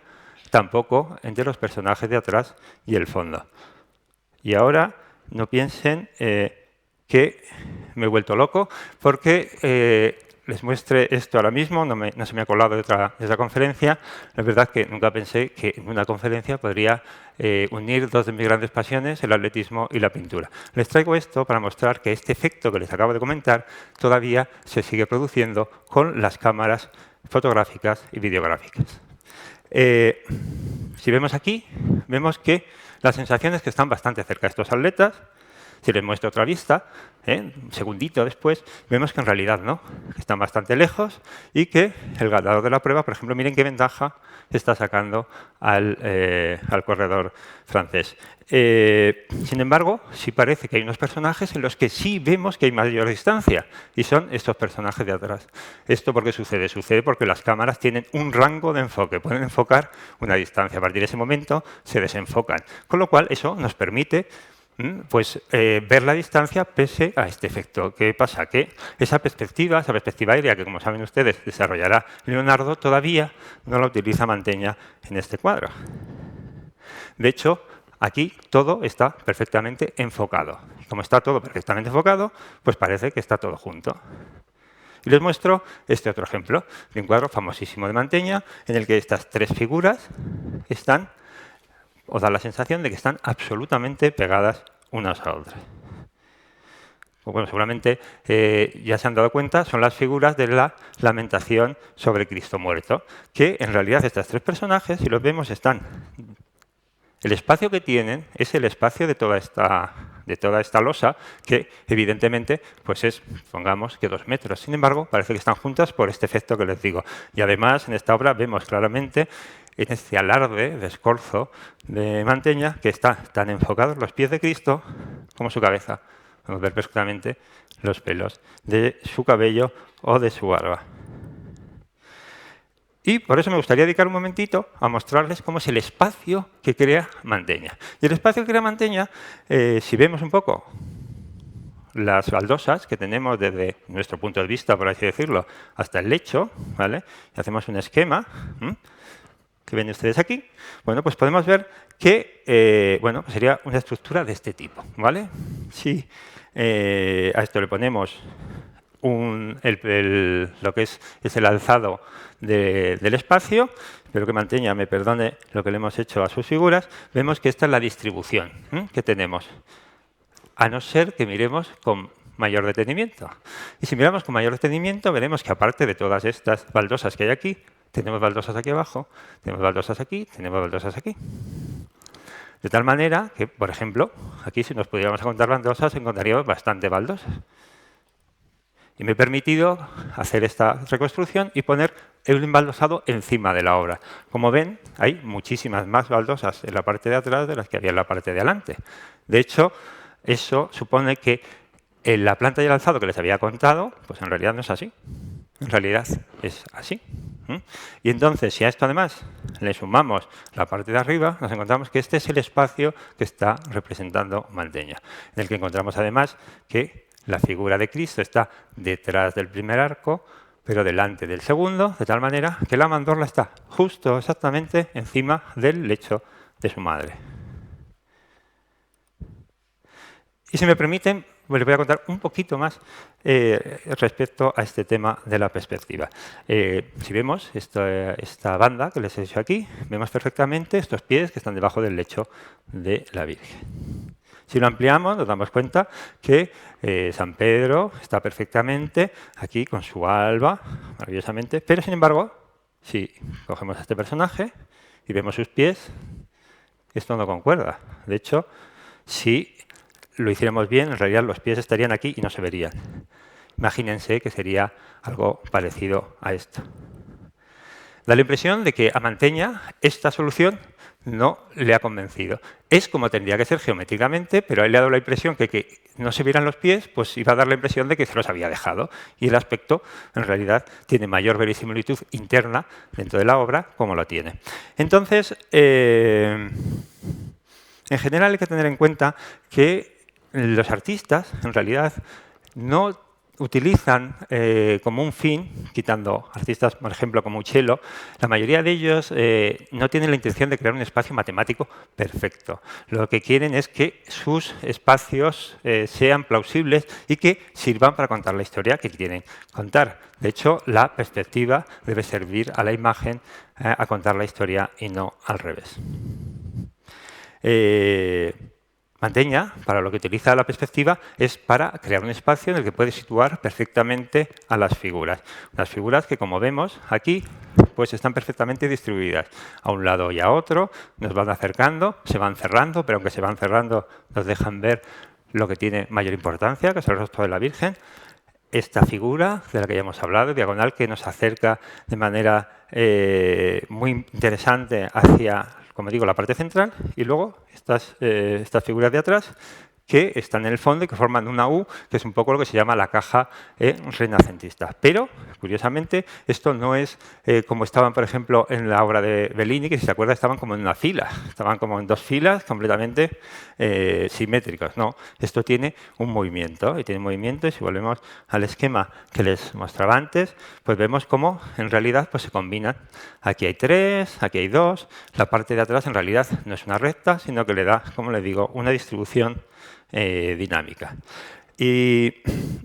tampoco entre los personajes de atrás y el fondo. Y ahora no piensen que me he vuelto loco porque les muestre esto ahora mismo, no se me ha colado de otra conferencia. La verdad que nunca pensé que en una conferencia podría unir dos de mis grandes pasiones, el atletismo y la pintura. Les traigo esto para mostrar que este efecto que les acabo de comentar todavía se sigue produciendo con las cámaras fotográficas y videográficas. Si vemos aquí, vemos que las sensaciones que están bastante cerca de estos atletas. Si les muestro otra vista, un segundito después, vemos que en realidad no, que están bastante lejos y que el ganador de la prueba, por ejemplo, miren qué ventaja se está sacando al corredor francés. Sin embargo, sí parece que hay unos personajes en los que sí vemos que hay mayor distancia, y son estos personajes de atrás. ¿Esto por qué sucede? Sucede porque las cámaras tienen un rango de enfoque, pueden enfocar una distancia. A partir de ese momento se desenfocan, con lo cual eso nos permite ver la distancia pese a este efecto. ¿Qué pasa? Que esa perspectiva aérea que, como saben ustedes, desarrollará Leonardo, todavía no la utiliza Mantegna en este cuadro. De hecho, aquí todo está perfectamente enfocado. Y como está todo perfectamente enfocado, pues parece que está todo junto. Y les muestro este otro ejemplo de un cuadro famosísimo de Mantegna, en el que estas tres figuras están, os da la sensación de que están absolutamente pegadas unas a otras. Bueno, seguramente ya se han dado cuenta, son las figuras de la lamentación sobre Cristo muerto, que en realidad estos tres personajes, si los vemos, están... El espacio que tienen es el espacio de toda esta losa, que evidentemente pues es, pongamos, que 2 metros. Sin embargo, parece que están juntas por este efecto que les digo. Y además, en esta obra vemos claramente en este alarde de escorzo de Mantegna que están tan enfocados los pies de Cristo como su cabeza. Podemos ver perfectamente los pelos de su cabello o de su barba. Y por eso me gustaría dedicar un momentito a mostrarles cómo es el espacio que crea Mantegna. Y el espacio que crea Mantegna, si vemos un poco las baldosas que tenemos desde nuestro punto de vista, por así decirlo, hasta el lecho, ¿vale? Y hacemos un esquema, que ven ustedes aquí, bueno, pues podemos ver que bueno, pues sería una estructura de este tipo, ¿vale? Si a esto le ponemos lo que es el alzado del espacio, espero que Mantegna me perdone lo que le hemos hecho a sus figuras, vemos que esta es la distribución que tenemos, a no ser que miremos con mayor detenimiento. Y si miramos con mayor detenimiento, veremos que aparte de todas estas baldosas que hay aquí, tenemos baldosas aquí abajo, tenemos baldosas aquí, tenemos baldosas aquí. De tal manera que, por ejemplo, aquí si nos pudiéramos contar baldosas, encontraríamos bastante baldosas. Y me he permitido hacer esta reconstrucción y poner el embaldosado encima de la obra. Como ven, hay muchísimas más baldosas en la parte de atrás de las que había en la parte de adelante. De hecho, eso supone que en la planta y el alzado que les había contado, pues en realidad no es así. En realidad es así. Y entonces, si a esto además le sumamos la parte de arriba, nos encontramos que este es el espacio que está representando Mantegna, en el que encontramos además que la figura de Cristo está detrás del primer arco, pero delante del segundo, de tal manera que la mandorla está justo exactamente encima del lecho de su madre. Y si me permiten, les voy a contar un poquito más respecto a este tema de la perspectiva. Si vemos esta banda que les he hecho aquí, vemos perfectamente estos pies que están debajo del lecho de la Virgen. Si lo ampliamos, nos damos cuenta que San Pedro está perfectamente aquí con su alba, maravillosamente, pero sin embargo, si cogemos a este personaje y vemos sus pies, esto no concuerda. De hecho, si lo hiciéramos bien, en realidad los pies estarían aquí y no se verían. Imagínense que sería algo parecido a esto. Da la impresión de que a Mantegna esta solución no le ha convencido. Es como tendría que ser geométricamente, pero a él le ha dado la impresión que no se vieran los pies, pues iba a dar la impresión de que se los había dejado. Y el aspecto, en realidad, tiene mayor verisimilitud interna dentro de la obra, como lo tiene. Entonces, en general hay que tener en cuenta que los artistas, en realidad, no utilizan como un fin, quitando artistas, por ejemplo, como Uccello, la mayoría de ellos no tienen la intención de crear un espacio matemático perfecto. Lo que quieren es que sus espacios sean plausibles y que sirvan para contar la historia que quieren contar. De hecho, la perspectiva debe servir a la imagen a contar la historia y no al revés. Mantegna, para lo que utiliza la perspectiva, es para crear un espacio en el que puede situar perfectamente a las figuras. Las figuras que, como vemos aquí, pues están perfectamente distribuidas a un lado y a otro, nos van acercando, se van cerrando, pero aunque se van cerrando, nos dejan ver lo que tiene mayor importancia, que es el rostro de la Virgen. esta figura de la que ya hemos hablado, diagonal, que nos acerca de manera muy interesante hacia, como digo, la parte central, y luego estas figuras de atrás que están en el fondo y que forman una U, que es un poco lo que se llama la caja renacentista. Pero, curiosamente, esto no es como estaban, por ejemplo, en la obra de Bellini, que si se acuerda estaban como en una fila, estaban como en dos filas completamente simétricas. No, esto tiene un movimiento, y tiene movimiento, y si volvemos al esquema que les mostraba antes, pues vemos cómo en realidad pues, se combinan. Aquí hay 3, aquí hay 2, la parte de atrás en realidad no es una recta, sino que le da, como les digo, una distribución dinámica. Y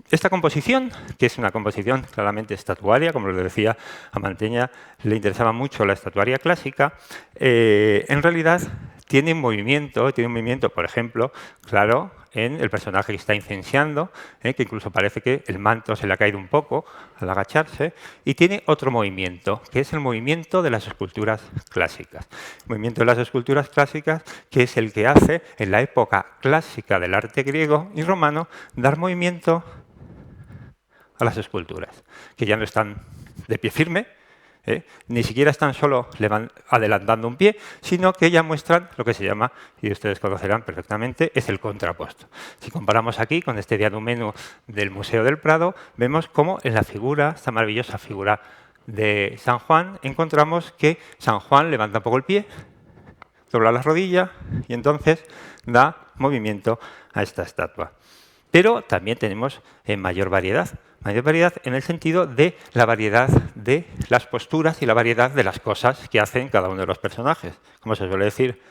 esta composición, que es una composición claramente estatuaria, como les decía, a Mantegna le interesaba mucho la estatuaria clásica, en realidad tiene un movimiento, por ejemplo, claro, en el personaje que está incenciando, que incluso parece que el manto se le ha caído un poco al agacharse, y tiene otro movimiento, que es el movimiento de las esculturas clásicas. El movimiento de las esculturas clásicas, que es el que hace, en la época clásica del arte griego y romano, dar movimiento a las esculturas, que ya no están de pie firme, ni siquiera están solo adelantando un pie, sino que ya muestran lo que se llama, y ustedes conocerán perfectamente, es el contrapuesto. Si comparamos aquí con este diadumeno del Museo del Prado, vemos cómo en la figura, esta maravillosa figura de San Juan, encontramos que San Juan levanta un poco el pie, dobla la rodilla y entonces da movimiento a esta estatua. Pero también tenemos mayor variedad en el sentido de la variedad de las posturas y la variedad de las cosas que hacen cada uno de los personajes. Como se suele decir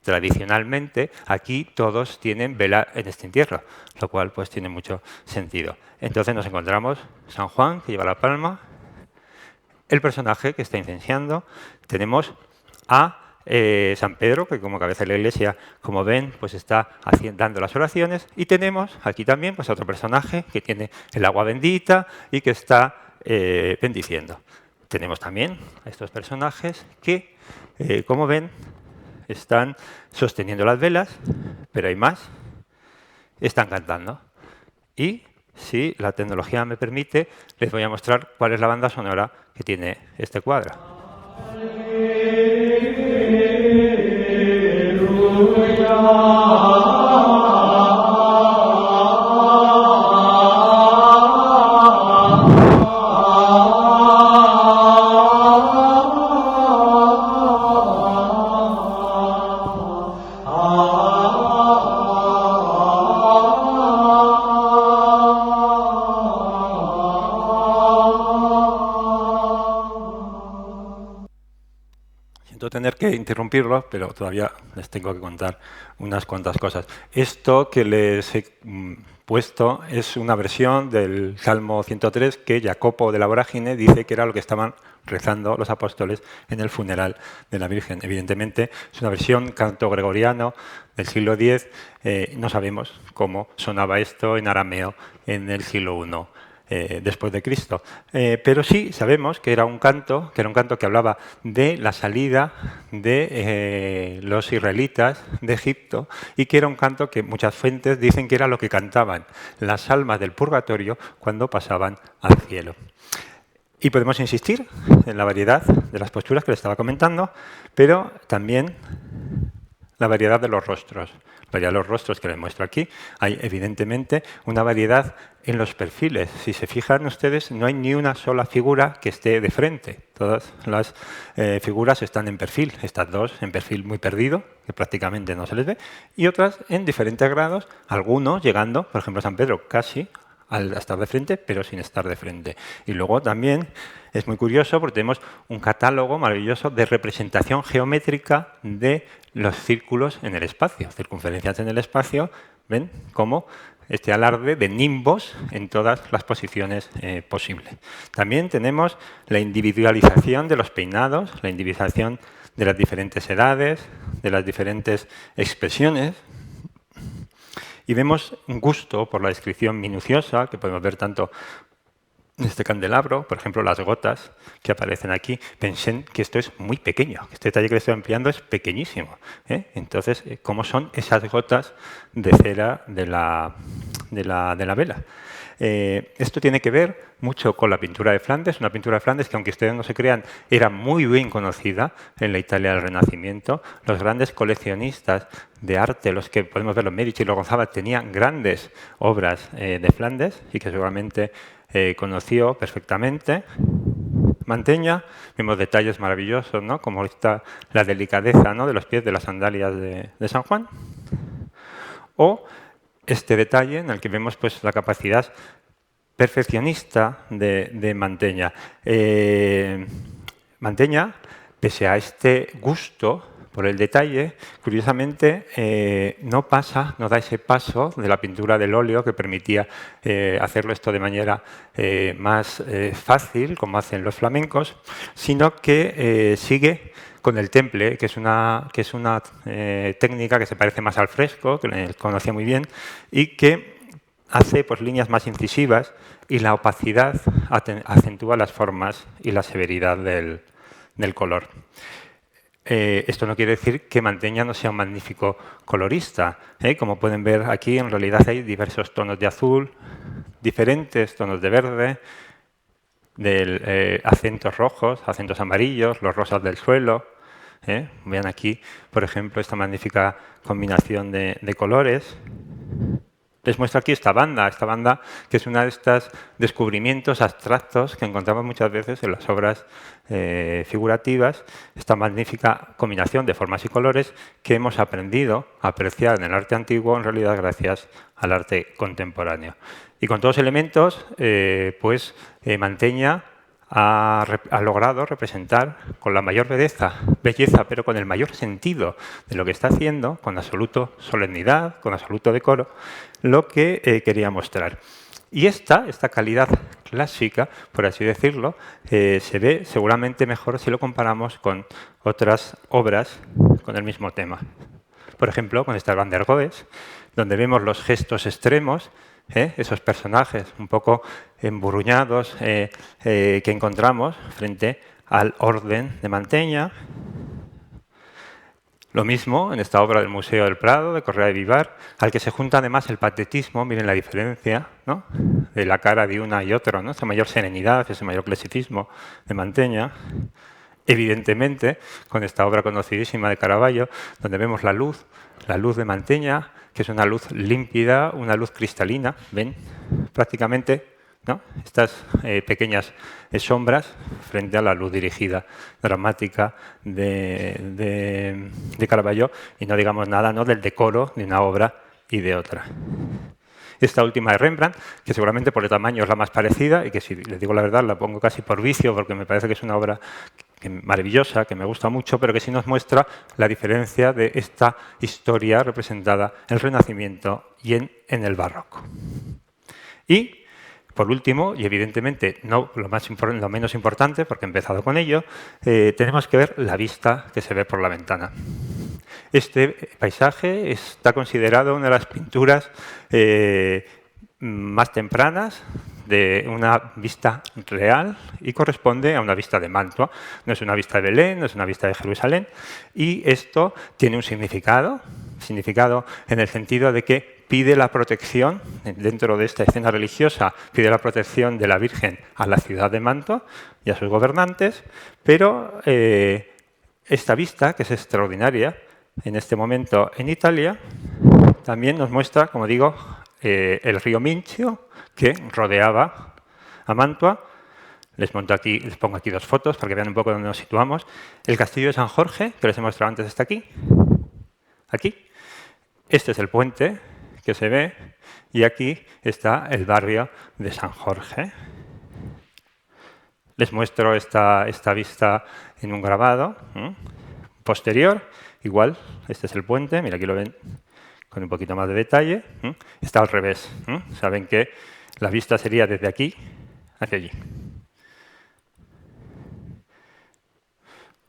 tradicionalmente, aquí todos tienen vela en este entierro, lo cual pues tiene mucho sentido. Entonces nos encontramos San Juan, que lleva la palma, el personaje que está incenciando, tenemos a San Pedro, que como cabeza de la iglesia, como ven, pues está dando las oraciones, y tenemos aquí también pues, otro personaje que tiene el agua bendita y que está bendiciendo. Tenemos también a estos personajes que, como ven, están sosteniendo las velas, pero hay más, están cantando. Y, si la tecnología me permite, les voy a mostrar cuál es la banda sonora que tiene este cuadro. Tener que interrumpirlo, pero todavía les tengo que contar unas cuantas cosas. Esto que les he puesto es una versión del Salmo 103 que Jacopo de la Vorágine dice que era lo que estaban rezando los apóstoles en el funeral de la Virgen. Evidentemente es una versión canto gregoriano del siglo X. No sabemos cómo sonaba esto en arameo en el siglo I. Después de Cristo. Pero sí sabemos que era un canto que hablaba de la salida de los israelitas de Egipto y que era un canto que muchas fuentes dicen que era lo que cantaban las almas del purgatorio cuando pasaban al cielo. Y podemos insistir en la variedad de las posturas que les estaba comentando, pero también la variedad de los rostros. La variedad de los rostros que les muestro aquí, hay evidentemente una variedad en los perfiles. Si se fijan ustedes, no hay ni una sola figura que esté de frente. Todas las figuras están en perfil. Estas dos en perfil muy perdido, que prácticamente no se les ve, y otras en diferentes grados, algunos llegando, por ejemplo, San Pedro casi al estar de frente, pero sin estar de frente. Y luego también es muy curioso porque tenemos un catálogo maravilloso de representación geométrica de los círculos en el espacio, circunferencias en el espacio, ven cómo este alarde de nimbos en todas las posiciones posibles. También tenemos la individualización de los peinados, la individualización de las diferentes edades, de las diferentes expresiones. Y vemos un gusto por la descripción minuciosa, que podemos ver tanto en este candelabro, por ejemplo, las gotas que aparecen aquí. Pensé que esto es muy pequeño, que este detalle que estoy ampliando es pequeñísimo. Entonces, ¿cómo son esas gotas de cera de de la vela. Esto tiene que ver mucho con la pintura de Flandes, una pintura de Flandes que, aunque ustedes no se crean, era muy bien conocida en la Italia del Renacimiento. Los grandes coleccionistas de arte, los que podemos ver, los Medici y los Gonzaga, tenían grandes obras de Flandes y que seguramente conoció perfectamente. Mantegna, vemos detalles maravillosos, ¿no? Como está la delicadeza, ¿no?, de los pies de las sandalias de San Juan. O este detalle en el que vemos pues, la capacidad perfeccionista de Mantegna. Mantegna, pese a este gusto por el detalle, curiosamente no da ese paso de la pintura del óleo que permitía hacerlo esto de manera más fácil, como hacen los flamencos, sino que sigue con el temple, que es una técnica que se parece más al fresco, que conocía muy bien, y que hace pues, líneas más incisivas y la opacidad acentúa las formas y la severidad del color. Esto no quiere decir que Mantegna no sea un magnífico colorista. Como pueden ver aquí, en realidad hay diversos tonos de azul, diferentes tonos de verde, acentos rojos, acentos amarillos, los rosas del suelo. Vean aquí, por ejemplo, esta magnífica combinación de colores. Les muestro aquí esta banda que es una de estos descubrimientos abstractos que encontramos muchas veces en las obras figurativas, esta magnífica combinación de formas y colores que hemos aprendido a apreciar en el arte antiguo, en realidad gracias al arte contemporáneo. Y con todos los elementos, Mantegna ha logrado representar con la mayor belleza, pero con el mayor sentido de lo que está haciendo, con absoluta solemnidad, con absoluto decoro, lo que quería mostrar. Y esta calidad clásica, por así decirlo, se ve seguramente mejor si lo comparamos con otras obras con el mismo tema. Por ejemplo, con estas Van der Goes, donde vemos los gestos extremos, esos personajes un poco emburruñados que encontramos frente al orden de Mantegna. Lo mismo en esta obra del Museo del Prado, de Correa de Vivar, al que se junta además el patetismo, miren la diferencia, ¿no?, de la cara de una y otro, ¿no?, esa mayor serenidad, ese mayor clasicismo de Mantegna. Evidentemente, con esta obra conocidísima de Caravaggio, donde vemos la luz de Mantegna, que es una luz límpida, una luz cristalina, ¿ven? Prácticamente, ¿no?, estas pequeñas sombras frente a la luz dirigida, dramática de Caravaggio, y no digamos nada, ¿no?, del decoro de una obra y de otra. Esta última de Rembrandt, que seguramente por el tamaño es la más parecida y que, si les digo la verdad, la pongo casi por vicio porque me parece que es una obra maravillosa, que me gusta mucho, pero que sí nos muestra la diferencia de esta historia representada en el Renacimiento y en el Barroco. Y, por último, y evidentemente no lo menos importante, porque he empezado con ello, tenemos que ver la vista que se ve por la ventana. Este paisaje está considerado una de las pinturas más tempranas de una vista real y corresponde a una vista de Mantua. No es una vista de Belén, no es una vista de Jerusalén, y esto tiene un significado en el sentido de que pide la protección, dentro de esta escena religiosa, pide la protección de la Virgen a la ciudad de Mantua y a sus gobernantes, pero esta vista, que es extraordinaria en este momento en Italia, también nos muestra, como digo, el río Mincio, que rodeaba a Mantua. Les pongo aquí dos fotos para que vean un poco dónde nos situamos. El castillo de San Jorge, que les he mostrado antes, está aquí. Aquí. Este es el puente que se ve, y aquí está el barrio de San Jorge. Les muestro esta vista en un grabado posterior. Igual, este es el puente, mira, aquí lo ven con un poquito más de detalle. Está al revés. Saben que la vista sería desde aquí hacia allí.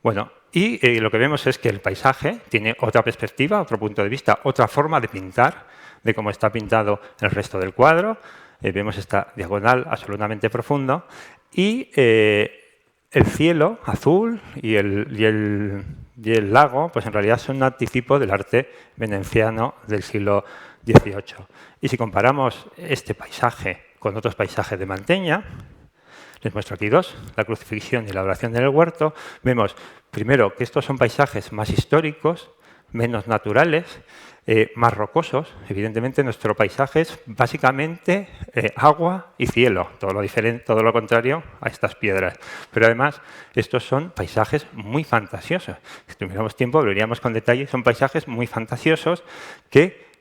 Bueno, y lo que vemos es que el paisaje tiene otra perspectiva, otro punto de vista, otra forma de pintar, de cómo está pintado el resto del cuadro. Vemos esta diagonal absolutamente profunda, y el cielo azul y el lago, pues en realidad son un anticipo del arte veneciano del siglo 18. Y si comparamos este paisaje con otros paisajes de Manteña, les muestro aquí dos, la crucifixión y la oración en el huerto, vemos primero que estos son paisajes más históricos, menos naturales, más rocosos. Evidentemente, nuestro paisaje es básicamente agua y cielo, todo lo contrario a estas piedras. Pero además, estos son paisajes muy fantasiosos. Si tuviéramos tiempo, veríamos con detalle. Son paisajes muy fantasiosos que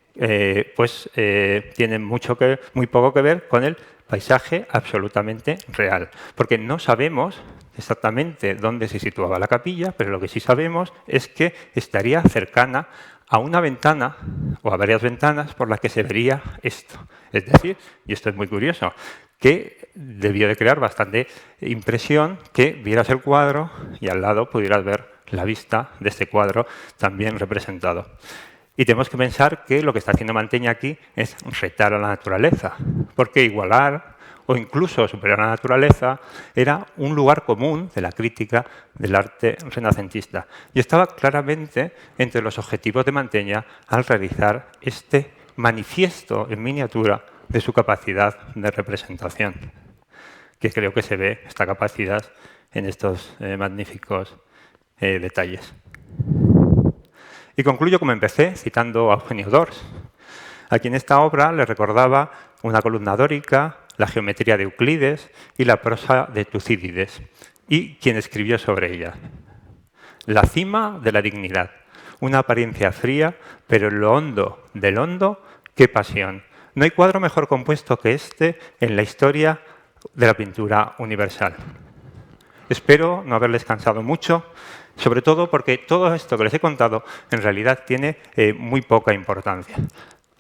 tienen muy poco que ver con el paisaje absolutamente real. Porque no sabemos exactamente dónde se situaba la capilla, pero lo que sí sabemos es que estaría cercana a una ventana o a varias ventanas por las que se vería esto. Es decir, y esto es muy curioso, que debió de crear bastante impresión que vieras el cuadro y al lado pudieras ver la vista de este cuadro también representado. Y tenemos que pensar que lo que está haciendo Manteña aquí es retar a la naturaleza, porque igualar o incluso superar a la naturaleza era un lugar común de la crítica del arte renacentista. Y estaba claramente entre los objetivos de Manteña al realizar este manifiesto en miniatura de su capacidad de representación, que creo que se ve esta capacidad en estos magníficos detalles. Y concluyo como empecé, citando a Eugenio d'Ors, a quien esta obra le recordaba una columna dórica, la geometría de Euclides y la prosa de Tucídides, y quien escribió sobre ella. La cima de la dignidad, una apariencia fría, pero en lo hondo del hondo, qué pasión. No hay cuadro mejor compuesto que este en la historia de la pintura universal. Espero no haberles cansado mucho, sobre todo porque todo esto que les he contado en realidad tiene muy poca importancia.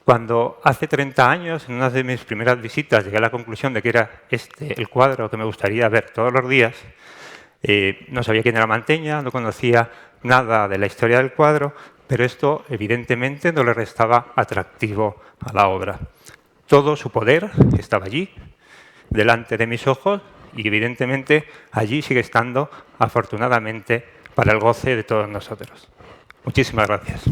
Cuando hace 30 años, en una de mis primeras visitas, llegué a la conclusión de que era este el cuadro que me gustaría ver todos los días, no sabía quién era Manteña, no conocía nada de la historia del cuadro, pero esto evidentemente no le restaba atractivo a la obra. Todo su poder estaba allí, delante de mis ojos, y evidentemente allí sigue estando, afortunadamente, para el goce de todos nosotros. Muchísimas gracias.